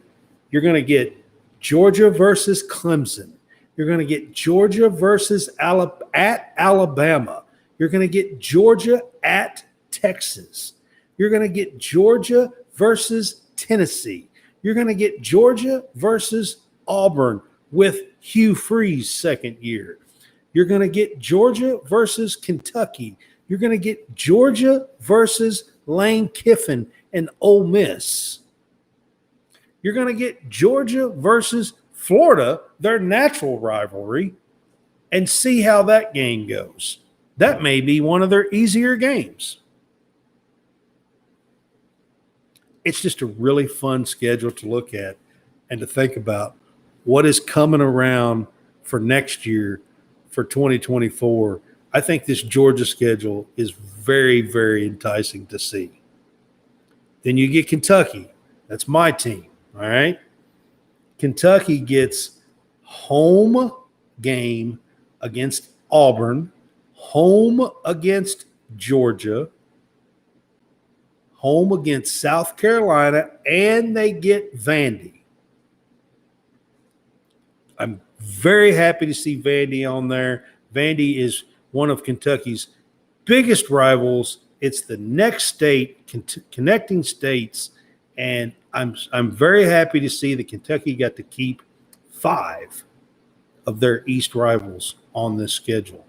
you're going to get Georgia versus Clemson. You're going to get Georgia versus at Alabama. You're going to get Georgia at Texas. You're going to get Georgia versus Tennessee. You're going to get Georgia versus Auburn with Hugh Freeze's second year. You're going to get Georgia versus Kentucky. You're going to get Georgia versus Lane Kiffin and Ole Miss. You're going to get Georgia versus Florida, their natural rivalry, and see how that game goes. That may be one of their easier games. It's just a really fun schedule to look at and to think about what is coming around for next year for 2024. I think this Georgia schedule is very, very enticing to see. Then you get Kentucky. That's my team, all right? Kentucky gets home game against Auburn, home against Georgia, home against South Carolina, and they get Vandy. I'm very happy to see Vandy on there. Vandy is one of Kentucky's biggest rivals. It's the next state, connecting states, and I'm very happy to see that Kentucky got to keep 5 of their East rivals on this schedule.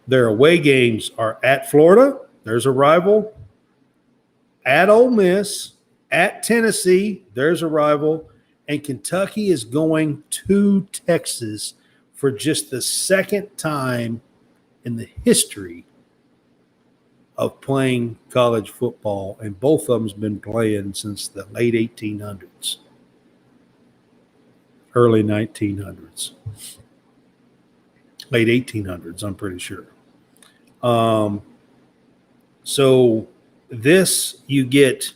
Their away games are at Florida. There's a rival. At Ole Miss. At Tennessee. There's a rival. And Kentucky is going to Texas for just the second time in the history of playing college football, and both of them's been playing since the late 1800s, early 1900s, late 1800s, I'm pretty sure. So this you get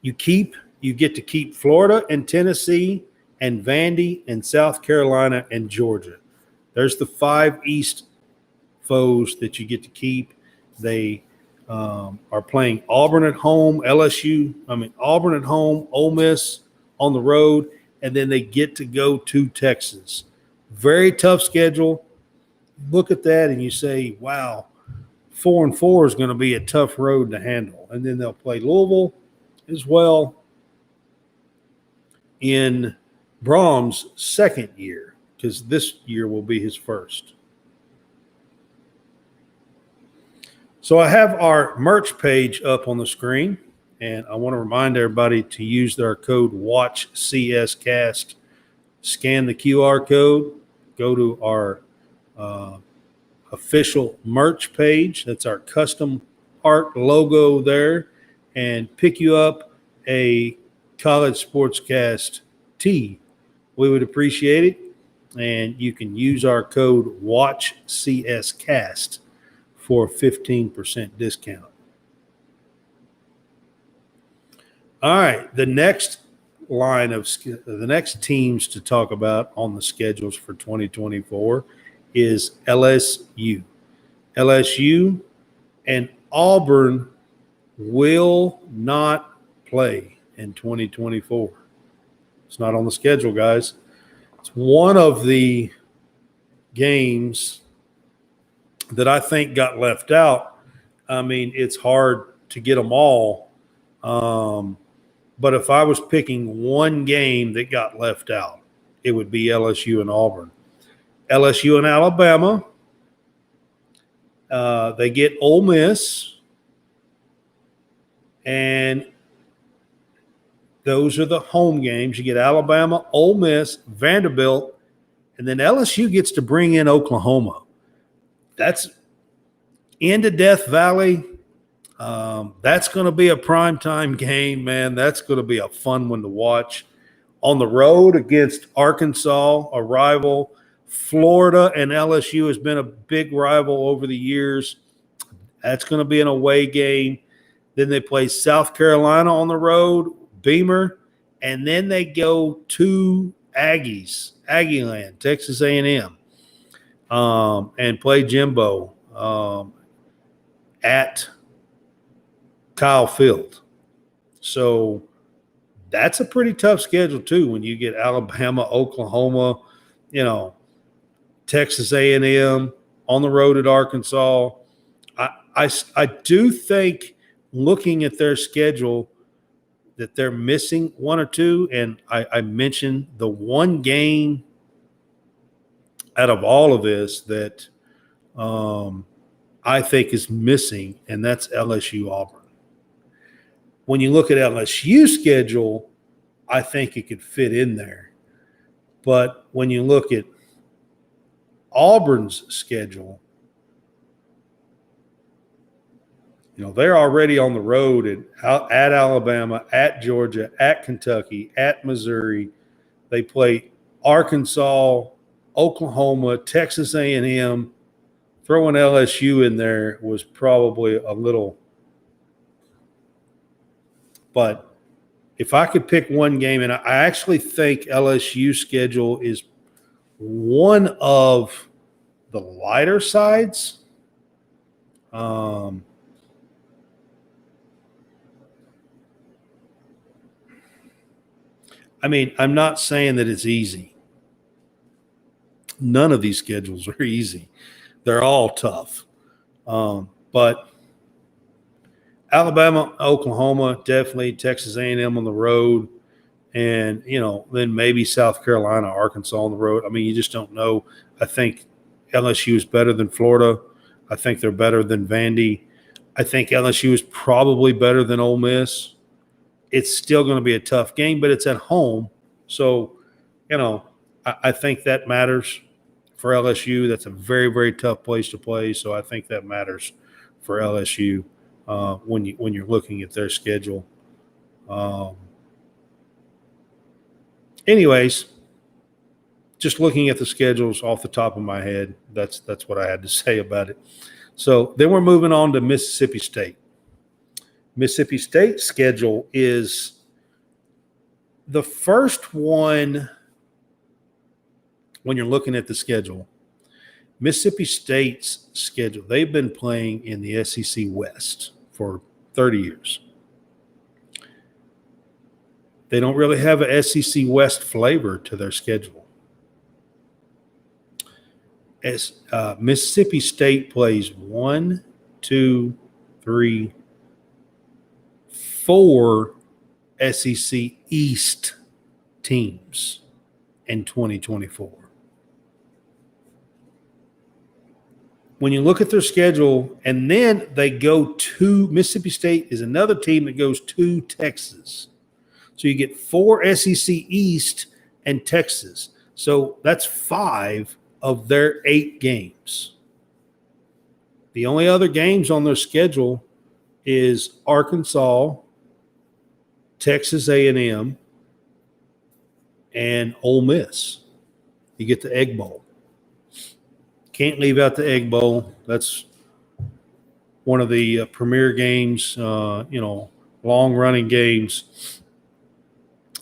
to keep Florida and Tennessee and Vandy and South Carolina and Georgia. There's the 5 East foes that you get to keep. They are playing Auburn at home, Auburn at home, Ole Miss on the road, and then they get to go to Texas. Very tough schedule. Look at that and you say, wow, 4-4 is going to be a tough road to handle. And then they'll play Louisville as well in Brahms' second year, because this year will be his first. So I have our merch page up on the screen, and I want to remind everybody to use their code WATCHCSCAST. Scan the QR code, go to our official merch page. That's our custom art logo there, and pick you up a College SportsCast tee. We would appreciate it, and you can use our code WATCHCSCAST for a 15% discount. All right, the next teams to talk about on the schedules for 2024 is LSU. LSU and Auburn will not play in 2024. It's not on the schedule, guys. It's one of the games that I think got left out. I mean, it's hard to get them all. But if I was picking one game that got left out, it would be LSU and Auburn. LSU and Alabama. They get Ole Miss. And those are the home games. You get Alabama, Ole Miss, Vanderbilt, and then LSU gets to bring in Oklahoma. That's into Death Valley. That's going to be a primetime game, man. That's going to be a fun one to watch. On the road against Arkansas, a rival. Florida and LSU has been a big rival over the years. That's going to be an away game. Then they play South Carolina on the road, Beamer, and then they go to Aggieland, Texas A&M, and play Jimbo at Kyle Field. So that's a pretty tough schedule too when you get Alabama, Oklahoma, Texas A&M, on the road at Arkansas. I do think, looking at their schedule, that they're missing one or two. And I mentioned the one game out of all of this that I think is missing, and that's LSU Auburn. When you look at LSU's schedule, I think it could fit in there. But when you look at Auburn's schedule, they're already on the road at Alabama, at Georgia, at Kentucky, at Missouri. They play Arkansas, Oklahoma, Texas A&M. Throwing LSU in there was probably a little. But if I could pick one game, and I actually think LSU's schedule is one of the lighter sides. I'm not saying that it's easy. None of these schedules are easy. They're all tough. But Alabama, Oklahoma, definitely. Texas A&M on the road. And, then maybe South Carolina, Arkansas on the road. You just don't know. I think LSU is better than Florida. I think they're better than Vandy. I think LSU is probably better than Ole Miss. It's still going to be a tough game, but it's at home. So, I think that matters for LSU. That's a very, very tough place to play. So I think that matters for LSU when you're looking at their schedule. Anyways, just looking at the schedules off the top of my head, that's what I had to say about it. So then we're moving on to Mississippi State. Mississippi State's schedule is the first one when you're looking at the schedule. Mississippi State's schedule, they've been playing in the SEC West for 30 years. They don't really have a SEC West flavor to their schedule. As Mississippi State plays 1, 2, 3, 4 SEC East teams in 2024. When you look at their schedule, and then they go to Mississippi State is another team that goes to Texas. So you get 4 SEC East and Texas. So that's 5 of their 8 games. The only other games on their schedule is Arkansas, Texas A&M, and Ole Miss. You get the Egg Bowl. Can't leave out the Egg Bowl. That's one of the premier games, long-running games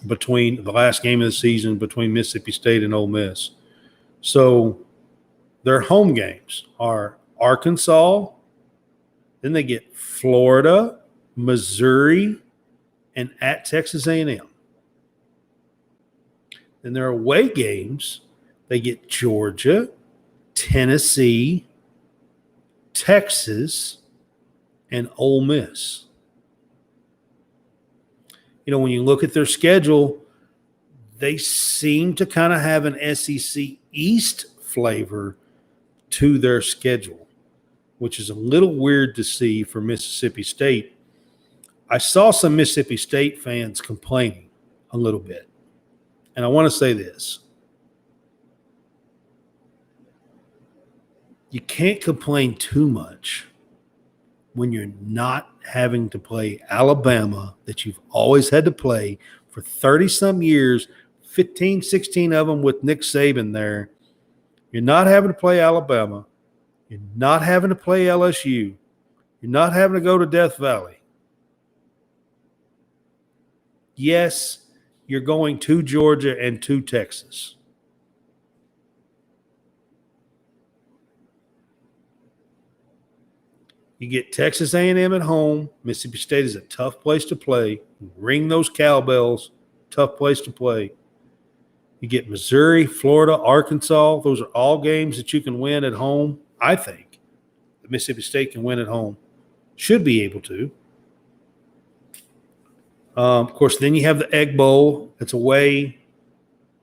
between the last game of the season between Mississippi State and Ole Miss. So their home games are Arkansas, then they get Florida, Missouri, and at Texas A&M. Then their away games, they get Georgia, Tennessee, Texas, and Ole Miss. When you look at their schedule, they seem to kind of have an SEC East flavor to their schedule, which is a little weird to see for Mississippi State. I saw some Mississippi State fans complaining a little bit. And I want to say this. You can't complain too much when you're not having to play Alabama that you've always had to play for 30-some years, 15, 16 of them with Nick Saban there. You're not having to play Alabama. You're not having to play LSU. You're not having to go to Death Valley. Yes, you're going to Georgia and to Texas. You get Texas A&M at home. Mississippi State is a tough place to play. Ring those cowbells. Tough place to play. You get Missouri, Florida, Arkansas. Those are all games that you can win at home. I think that Mississippi State can win at home. Should be able to. Of course, then you have the Egg Bowl. It's away.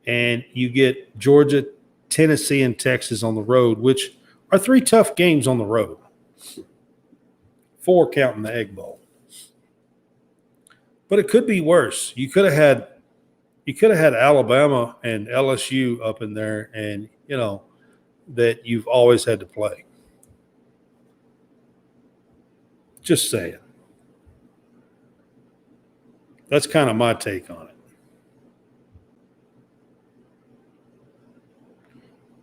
And you get Georgia, Tennessee, and Texas on the road, which are 3 tough games on the road. 4 counting the Egg Bowl. But it could be worse. You could have had Alabama and LSU up in there, and that you've always had to play. Just saying. That's kind of my take on it.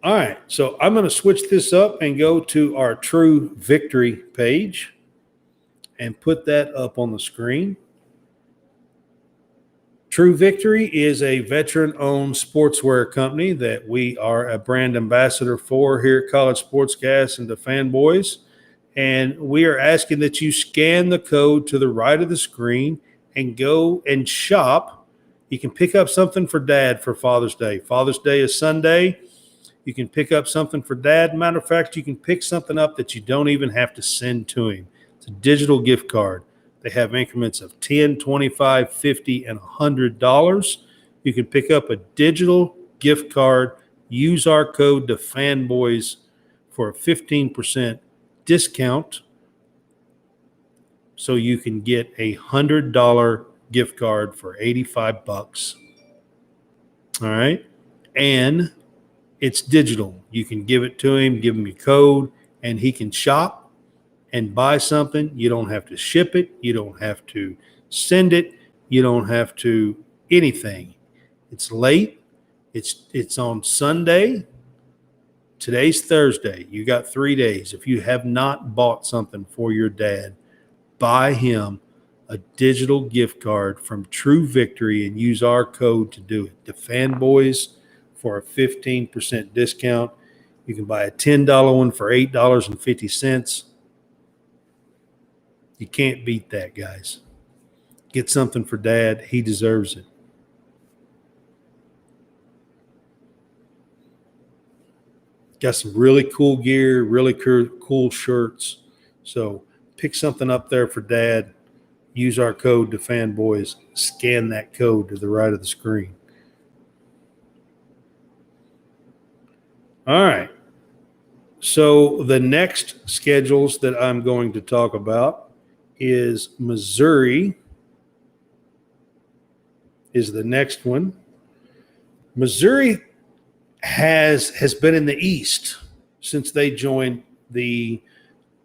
All right, so I'm going to switch this up and go to our True Victory page and put that up on the screen. True Victory is a veteran-owned sportswear company that we are a brand ambassador for here at College Sportscast and the Fanboys. And we are asking that you scan the code to the right of the screen and go and shop. You can pick up something for Dad for Father's Day. Father's Day is Sunday. You can pick up something for Dad. Matter of fact, you can pick something up that you don't even have to send to him. It's a digital gift card. They have increments of $10, $25, $50, and $100. You can pick up a digital gift card. Use our code TheFanboys for a 15% discount, so you can get a $100 gift card for $85. All right, and it's digital. You can give it to him, give him your code, and he can shop and buy something. You don't have to ship it. You don't have to send it. You don't have to anything. It's late. It's on Sunday. Today's Thursday. You got 3 days. If you have not bought something for your dad, buy him a digital gift card from True Victory and use our code to do it. The Fanboys for a 15% discount. You can buy a $10 one for $8.50. You can't beat that, guys. Get something for Dad. He deserves it. Got some really cool gear, really cool shirts. So pick something up there for Dad. Use our code to Fanboys. Scan that code to the right of the screen. All right. So the next schedules that I'm going to talk about is Missouri is the next one. Missouri has been in the East since they joined the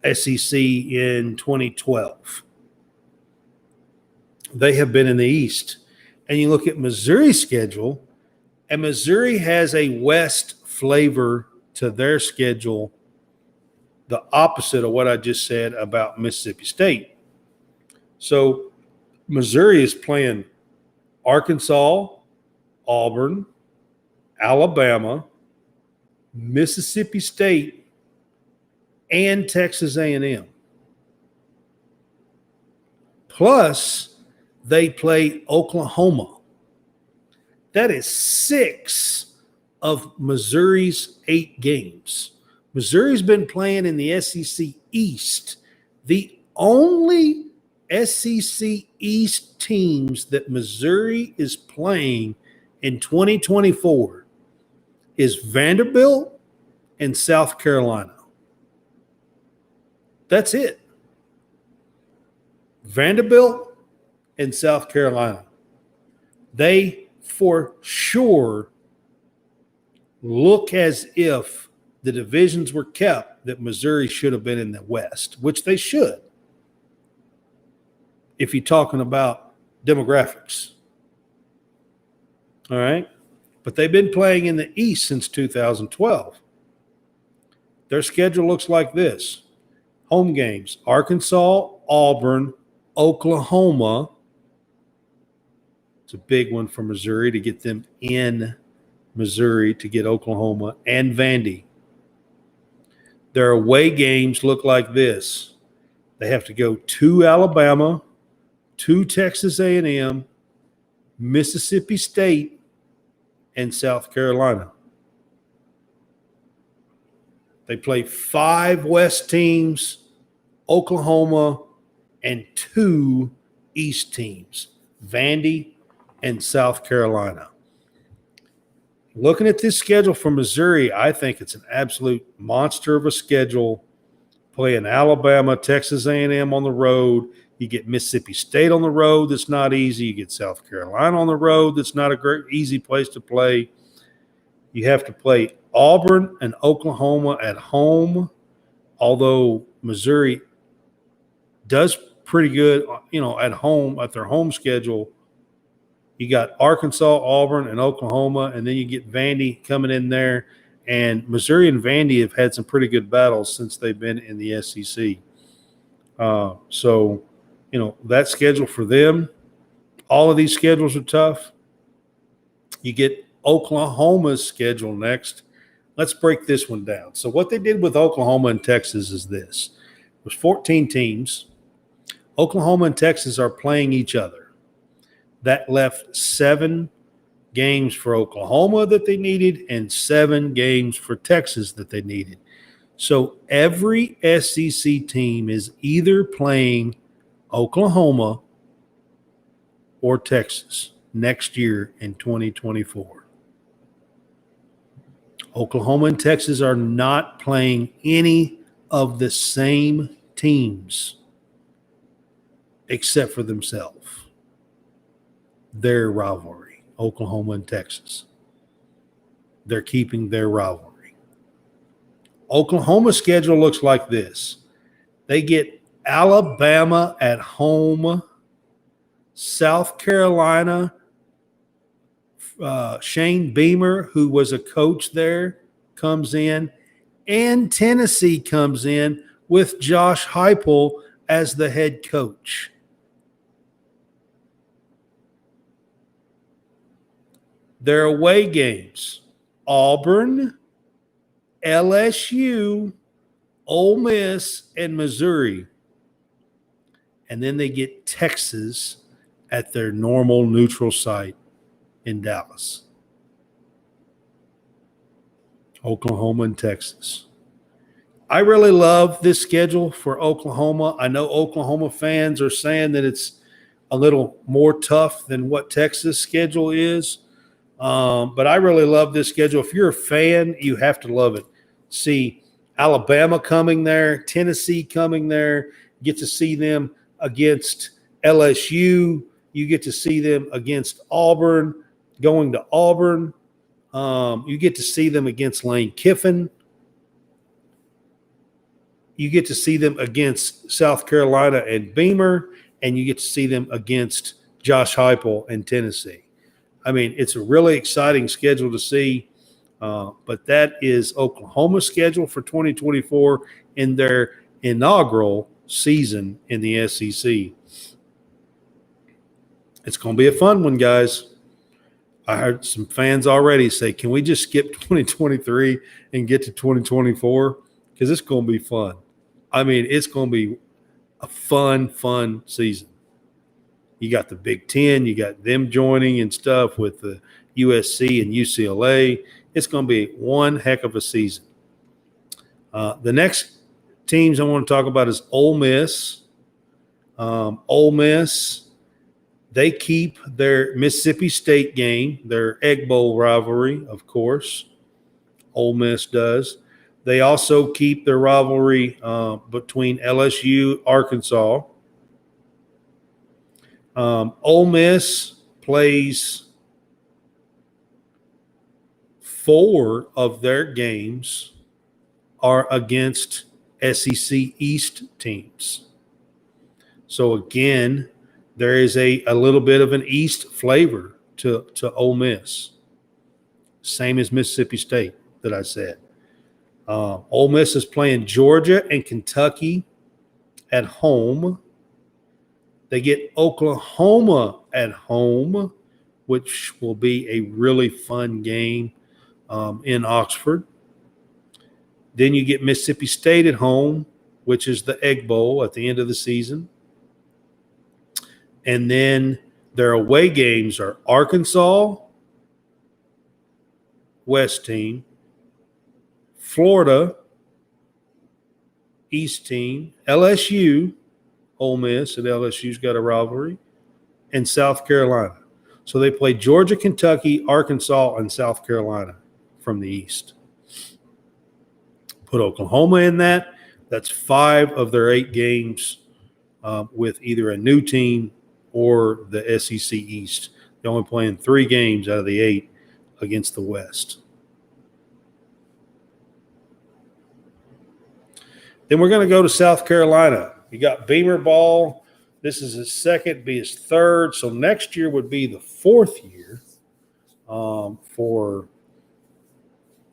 SEC in 2012. They have been in the East. And you look at Missouri's schedule, and Missouri has a West flavor to their schedule, the opposite of what I just said about Mississippi State. So Missouri is playing Arkansas, Auburn, Alabama, Mississippi State, and Texas A&M. Plus, they play Oklahoma. That is 6 of Missouri's 8 games. Missouri's been playing in the SEC East. The only SEC East teams that Missouri is playing in 2024 is Vanderbilt and South Carolina. That's it. Vanderbilt and South Carolina. They for sure look as if the divisions were kept, that Missouri should have been in the West, which they should, if you're talking about demographics. All right? But they've been playing in the East since 2012. Their schedule looks like this. Home games, Arkansas, Auburn, Oklahoma. It's a big one for Missouri to get them in Missouri, to get Oklahoma, and Vandy. Their away games look like this. They have to go to Alabama, to Texas A&M, Mississippi State, and South Carolina. They play 5 West teams, Oklahoma, and 2 East teams, Vandy and South Carolina. Looking at this schedule for Missouri, I think it's an absolute monster of a schedule. Playing Alabama, Texas A&M on the road. You get Mississippi State on the road. That's not easy. You get South Carolina on the road. That's not a great, easy place to play. You have to play Auburn and Oklahoma at home, although Missouri does pretty good, at home, at their home schedule. You got Arkansas, Auburn, and Oklahoma, and then you get Vandy coming in there. And Missouri and Vandy have had some pretty good battles since they've been in the SEC. So, that schedule for them, all of these schedules are tough. You get Oklahoma's schedule next. Let's break this one down. So what they did with Oklahoma and Texas is this. It was 14 teams. Oklahoma and Texas are playing each other. That left 7 games for Oklahoma that they needed and 7 games for Texas that they needed. So every SEC team is either playing Oklahoma or Texas next year in 2024. Oklahoma and Texas are not playing any of the same teams except for themselves. Their rivalry, Oklahoma and Texas. They're keeping their rivalry. Oklahoma's schedule looks like this. They get Alabama at home, South Carolina. Shane Beamer, who was a coach there, comes in, and Tennessee comes in with Josh Heupel as the head coach. Their away games: Auburn, LSU, Ole Miss, and Missouri. And then they get Texas at their normal neutral site in Dallas. Oklahoma and Texas. I really love this schedule for Oklahoma. I know Oklahoma fans are saying that it's a little more tough than what Texas' schedule is. But I really love this schedule. If you're a fan, you have to love it. See Alabama coming there, Tennessee coming there. You get to see them against LSU. You get to see them against Auburn, going to Auburn. You get to see them against Lane Kiffin. You get to see them against South Carolina and Beamer, and you get to see them against Josh Heupel and Tennessee. I mean, it's a really exciting schedule to see, but that is Oklahoma's schedule for 2024 in their inaugural season in the SEC. It's going to be a fun one, guys. I heard some fans already say, can we just skip 2023 and get to 2024? Because it's going to be fun. I mean, it's going to be a fun season. You got the Big Ten. You got them joining and stuff with the USC and UCLA. It's going to be one heck of a season. The next teams I want to talk about is Ole Miss. Ole Miss, they keep their Mississippi State game, their Egg Bowl rivalry, of course. Ole Miss does. They also keep their rivalry between LSU, Arkansas. Ole Miss plays 4 of their games are against SEC East teams. So again, there is a little bit of an East flavor to Ole Miss. Same as Mississippi State that I said. Ole Miss is playing Georgia and Kentucky at home. They get Oklahoma at home, which will be a really fun game in Oxford. Then you get Mississippi State at home which is the Egg Bowl at the end of the season. And then their away games are Arkansas, West team, Florida, East team, LSU, Ole Miss, and LSU's got a rivalry, and South Carolina. So they play Georgia, Kentucky, Arkansas, and South Carolina from the East. Put Oklahoma in that. That's 5 of their 8 games with either a new team or the SEC East. They're only playing 3 games out of the 8 against the West. Then we're going to go to South Carolina. You got Beamer Ball. This is his second, be his third. So next year would be the 4th year for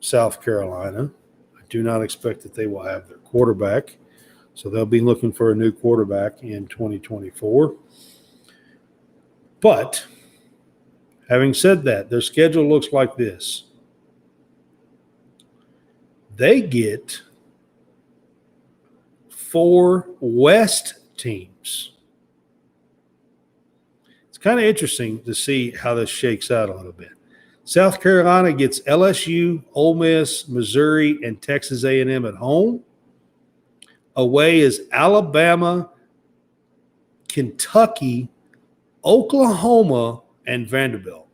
South Carolina. I do not expect that they will have their quarterback. So they'll be looking for a new quarterback in 2024. But having said that, their schedule looks like this. They get 4 West teams. It's kind of interesting to see how this shakes out a little bit. South Carolina gets LSU, Ole Miss, Missouri, and Texas A&M at home. Away is Alabama, Kentucky, Oklahoma, and Vanderbilt.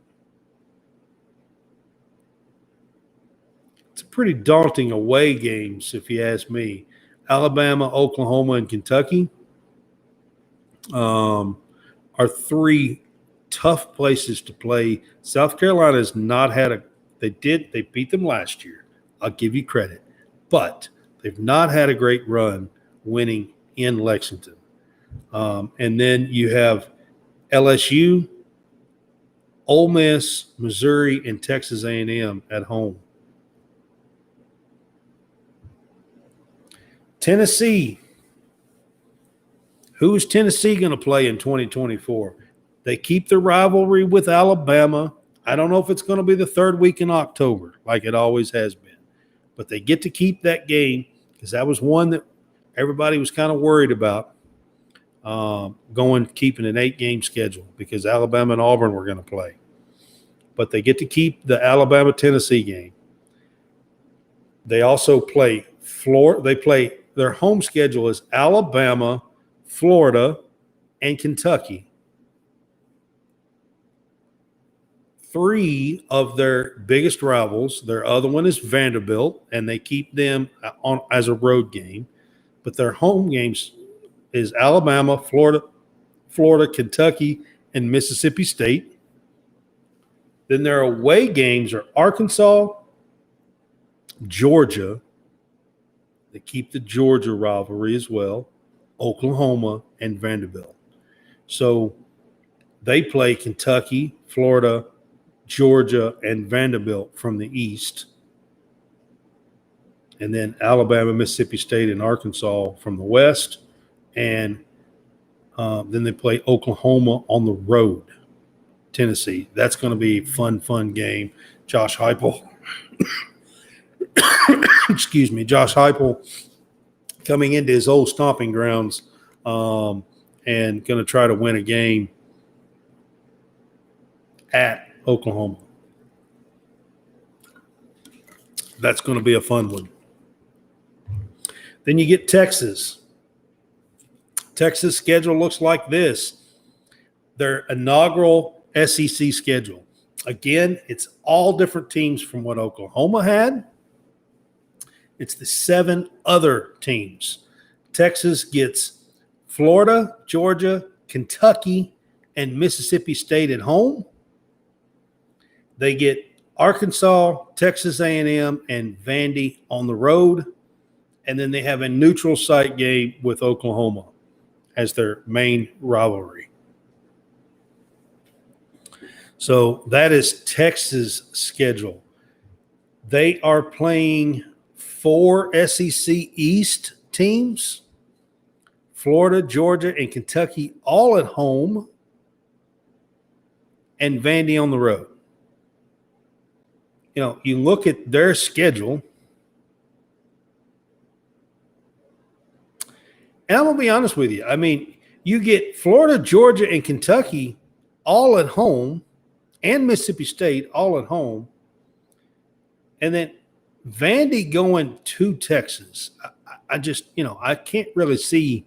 It's a pretty daunting away games, if you ask me. Alabama, Oklahoma, and Kentucky are 3 tough places to play. South Carolina has not had they beat them last year. I'll give you credit. But they've not had a great run winning in Lexington. And then you have LSU, Ole Miss, Missouri, and Texas A&M at home. Tennessee. Who is Tennessee going to play in 2024? They keep the rivalry with Alabama. I don't know if it's going to be the 3rd week in October like it always has been. But they get to keep that game because that was one that everybody was kind of worried about keeping an 8-game schedule because Alabama and Auburn were going to play. But they get to keep the Alabama-Tennessee game. They also play Florida. Their home schedule is Alabama, Florida, and Kentucky. 3 of their biggest rivals. Their other one is Vanderbilt, and they keep them on as a road game. But their home games is Alabama, Florida, Kentucky, and Mississippi State. Then their away games are Arkansas, Georgia. They keep the Georgia rivalry as well, Oklahoma, and Vanderbilt. So they play Kentucky, Florida, Georgia, and Vanderbilt from the East. And then Alabama, Mississippi State, and Arkansas from the West. And then they play Oklahoma on the road, Tennessee. That's going to be a fun game. Josh Heupel. Excuse me, Josh Heupel coming into his old stomping grounds and going to try to win a game at Oklahoma. That's going to be a fun one. Then you get Texas. Texas schedule looks like this. Their inaugural SEC schedule. Again, it's all different teams from what Oklahoma had. It's the 7 other teams. Texas gets Florida, Georgia, Kentucky, and Mississippi State at home. They get Arkansas, Texas A&M, and Vandy on the road. And then they have a neutral site game with Oklahoma as their main rivalry. So that is Texas' schedule. They are playing 4 SEC East teams, Florida, Georgia, and Kentucky all at home, and Vandy on the road. You know, you look at their schedule, And I'm going to be honest with you. I mean, you get Florida, Georgia, and Kentucky all at home, and Mississippi State all at home. And then Vandy going to Texas. I just, I can't really see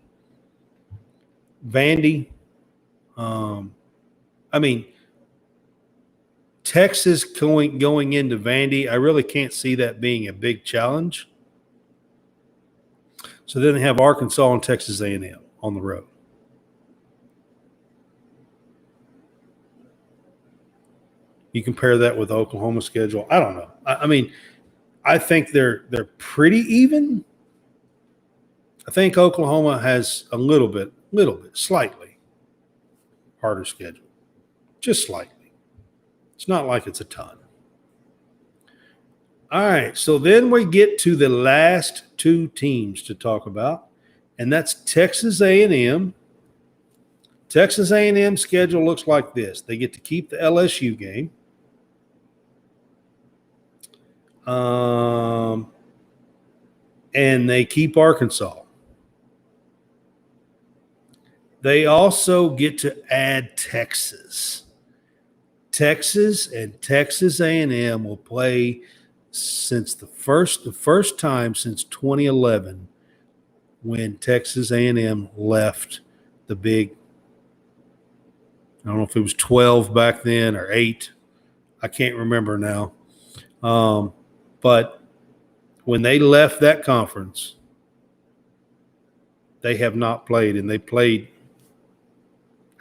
Vandy. I mean, Texas going into Vandy, I really can't see that being a big challenge. So then they have Arkansas and Texas A&M on the road. You compare that with the Oklahoma schedule. I don't know. I mean, I think they're pretty even. I think Oklahoma has a little bit, slightly harder schedule, just slightly. It's not like it's a ton. All right, so then we get to the last two teams to talk about, and that's Texas A&M. Texas A&M schedule looks like this. They get to keep the LSU game. And they keep Arkansas. They also get to add Texas. Texas and Texas A&M will play since the first time since 2011 when Texas A&M left the big, I don't know if it was 12 back then or 8. I can't remember now. But when they left that conference, they have not played, and they played,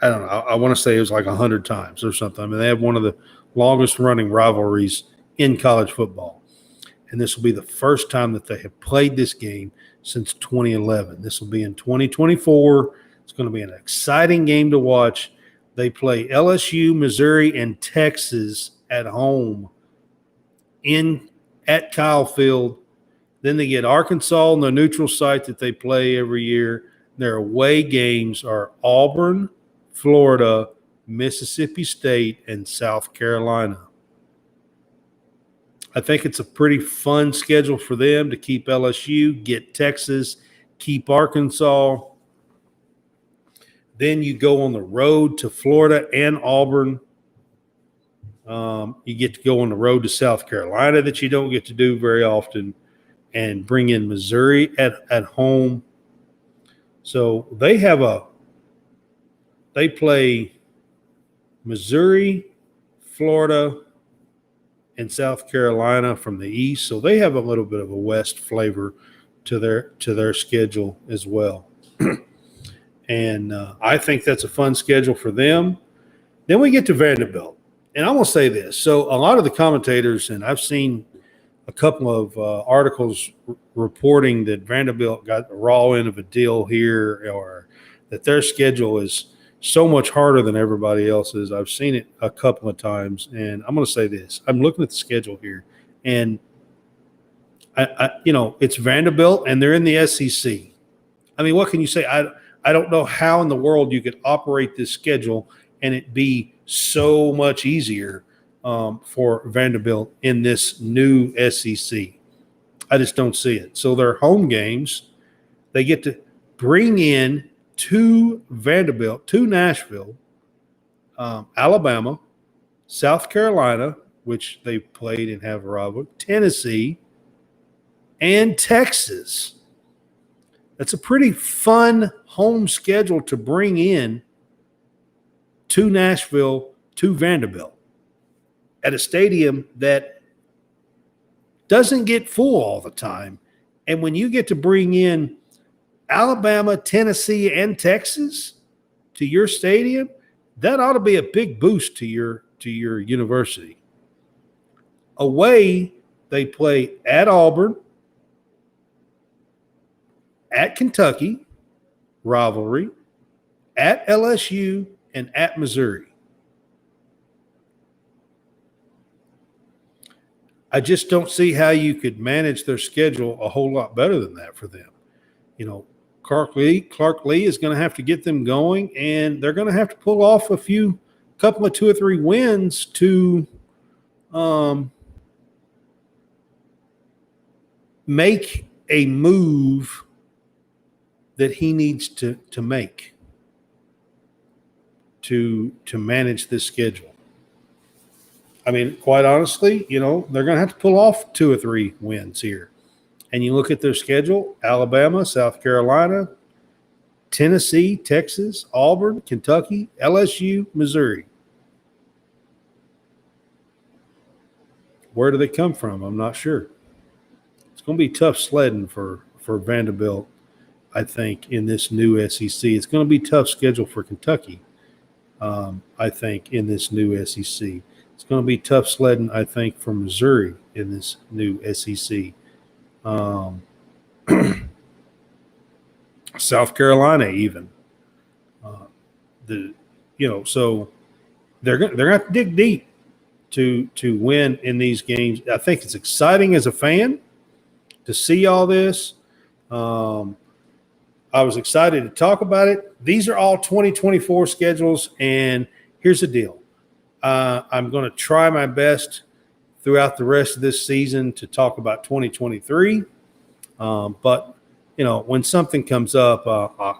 I don't know, I want to say it was like 100 times or something. I mean, they have one of the longest running rivalries in college football. And this will be the first time that they have played this game since 2011. This will be in 2024. It's going to be an exciting game to watch. They play LSU, Missouri, and Texas at home at Kyle Field. Then they get Arkansas on the neutral site that they play every year. Their away games are Auburn, Florida, Mississippi State, and South Carolina. I think it's a pretty fun schedule for them to keep LSU, get Texas, keep Arkansas. Then you go on the road to Florida and Auburn. You get to go on the road to South Carolina that you don't get to do very often, and bring in Missouri at home. So they play Missouri, Florida, and South Carolina from the East. So they have a little bit of a West flavor to their schedule as well. And I think that's a fun schedule for them. Then we get to Vanderbilt. And I'm going to say this. So a lot of the commentators, and I've seen a couple of articles reporting that Vanderbilt got the raw end of a deal here, or that their schedule is so much harder than everybody else's. I've seen it a couple of times, and I'm going to say this. I'm looking at the schedule here, and it's Vanderbilt, and they're in the SEC. I mean, what can you say? I don't know how in the world you could operate this schedule and it be so much easier for Vanderbilt in this new SEC. I just don't see it. So their home games, they get to bring in to Nashville, Alabama, South Carolina, which they played and have a rivalry, Tennessee, and Texas. That's a pretty fun home schedule to bring in to Nashville, to Vanderbilt, at a stadium that doesn't get full all the time. And when you get to bring in Alabama, Tennessee, and Texas to your stadium, that ought to be a big boost to your university. Away, they play at Auburn, at Kentucky, rivalry, at LSU, and at Missouri. I just don't see how you could manage their schedule a whole lot better than that for them. Clark Lee is going to have to get them going, and they're going to have to pull off couple of 2 or 3 wins to make a move that he needs to make to manage this schedule. I mean, quite honestly, they're going to have to pull off 2 or 3 wins here. And you look at their schedule: Alabama, South Carolina, Tennessee, Texas, Auburn, Kentucky, LSU, Missouri. Where do they come from? I'm not sure. It's going to be tough sledding for Vanderbilt, I think, in this new SEC. It's going to be a tough schedule for Kentucky, I think, in this new SEC. It's going to be tough sledding, I think, for Missouri in this new SEC. South Carolina, even. So they're going to have to dig deep to win in these games. I think it's exciting as a fan to see all this. I was excited to talk about it. These are all 2024 schedules, and here's the deal. I'm going to try my best throughout the rest of this season to talk about 2023. But, when something comes up, I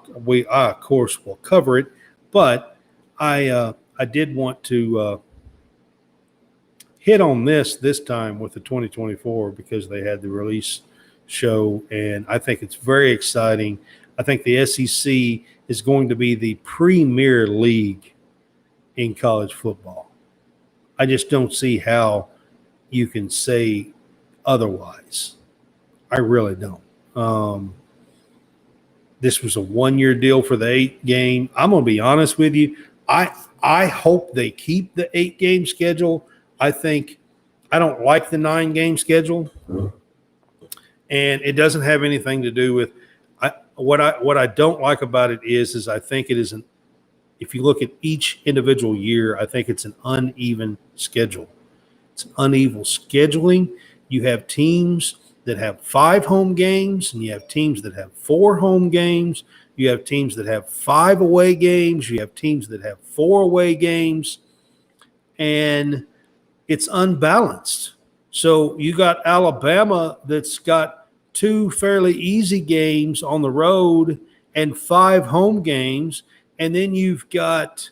of course, will cover it. But I did want to hit on this time with the 2024 because they had the release show, and I think it's very exciting. I think the SEC is going to be the premier league in college football. I just don't see how you can say otherwise. I really don't. This was a 1-year deal for the 8-game. I'm going to be honest with you. I hope they keep the 8-game schedule. I don't like the 9-game schedule, and it doesn't have anything to do with what I don't like about it is I think it is if you look at each individual year, I think it's an uneven schedule. It's uneven scheduling. You have teams that have 5 home games, and you have teams that have 4 home games. You have teams that have 5 away games. You have teams that have 4 away games, and it's unbalanced. So you got Alabama that's got 2 fairly easy games on the road and 5 home games. And then you've got,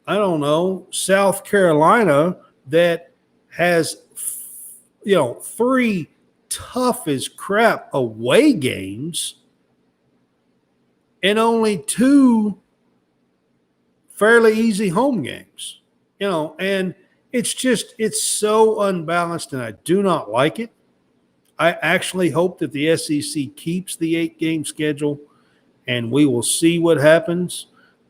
South Carolina that has, 3 tough as crap away games and only 2 fairly easy home games, and it's so unbalanced, and I do not like it. I actually hope that the SEC keeps the 8-game schedule, and we will see what happens.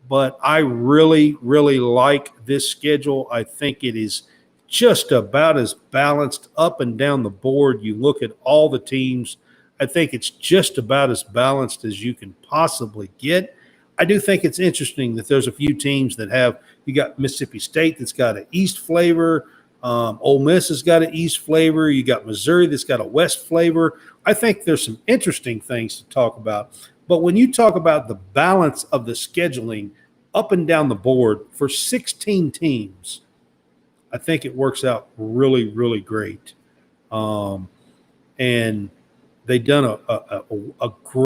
But I really, really like this schedule. I think it is just about as balanced up and down the board. You look at all the teams, I think it's just about as balanced as you can possibly get. I do think it's interesting that there's a few teams that you got Mississippi State that's got an East flavor. Ole Miss has got an East flavor. You got Missouri that's got a West flavor. I think there's some interesting things to talk about. But when you talk about the balance of the scheduling up and down the board for 16 teams, I think it works out really, really great. And they've done a great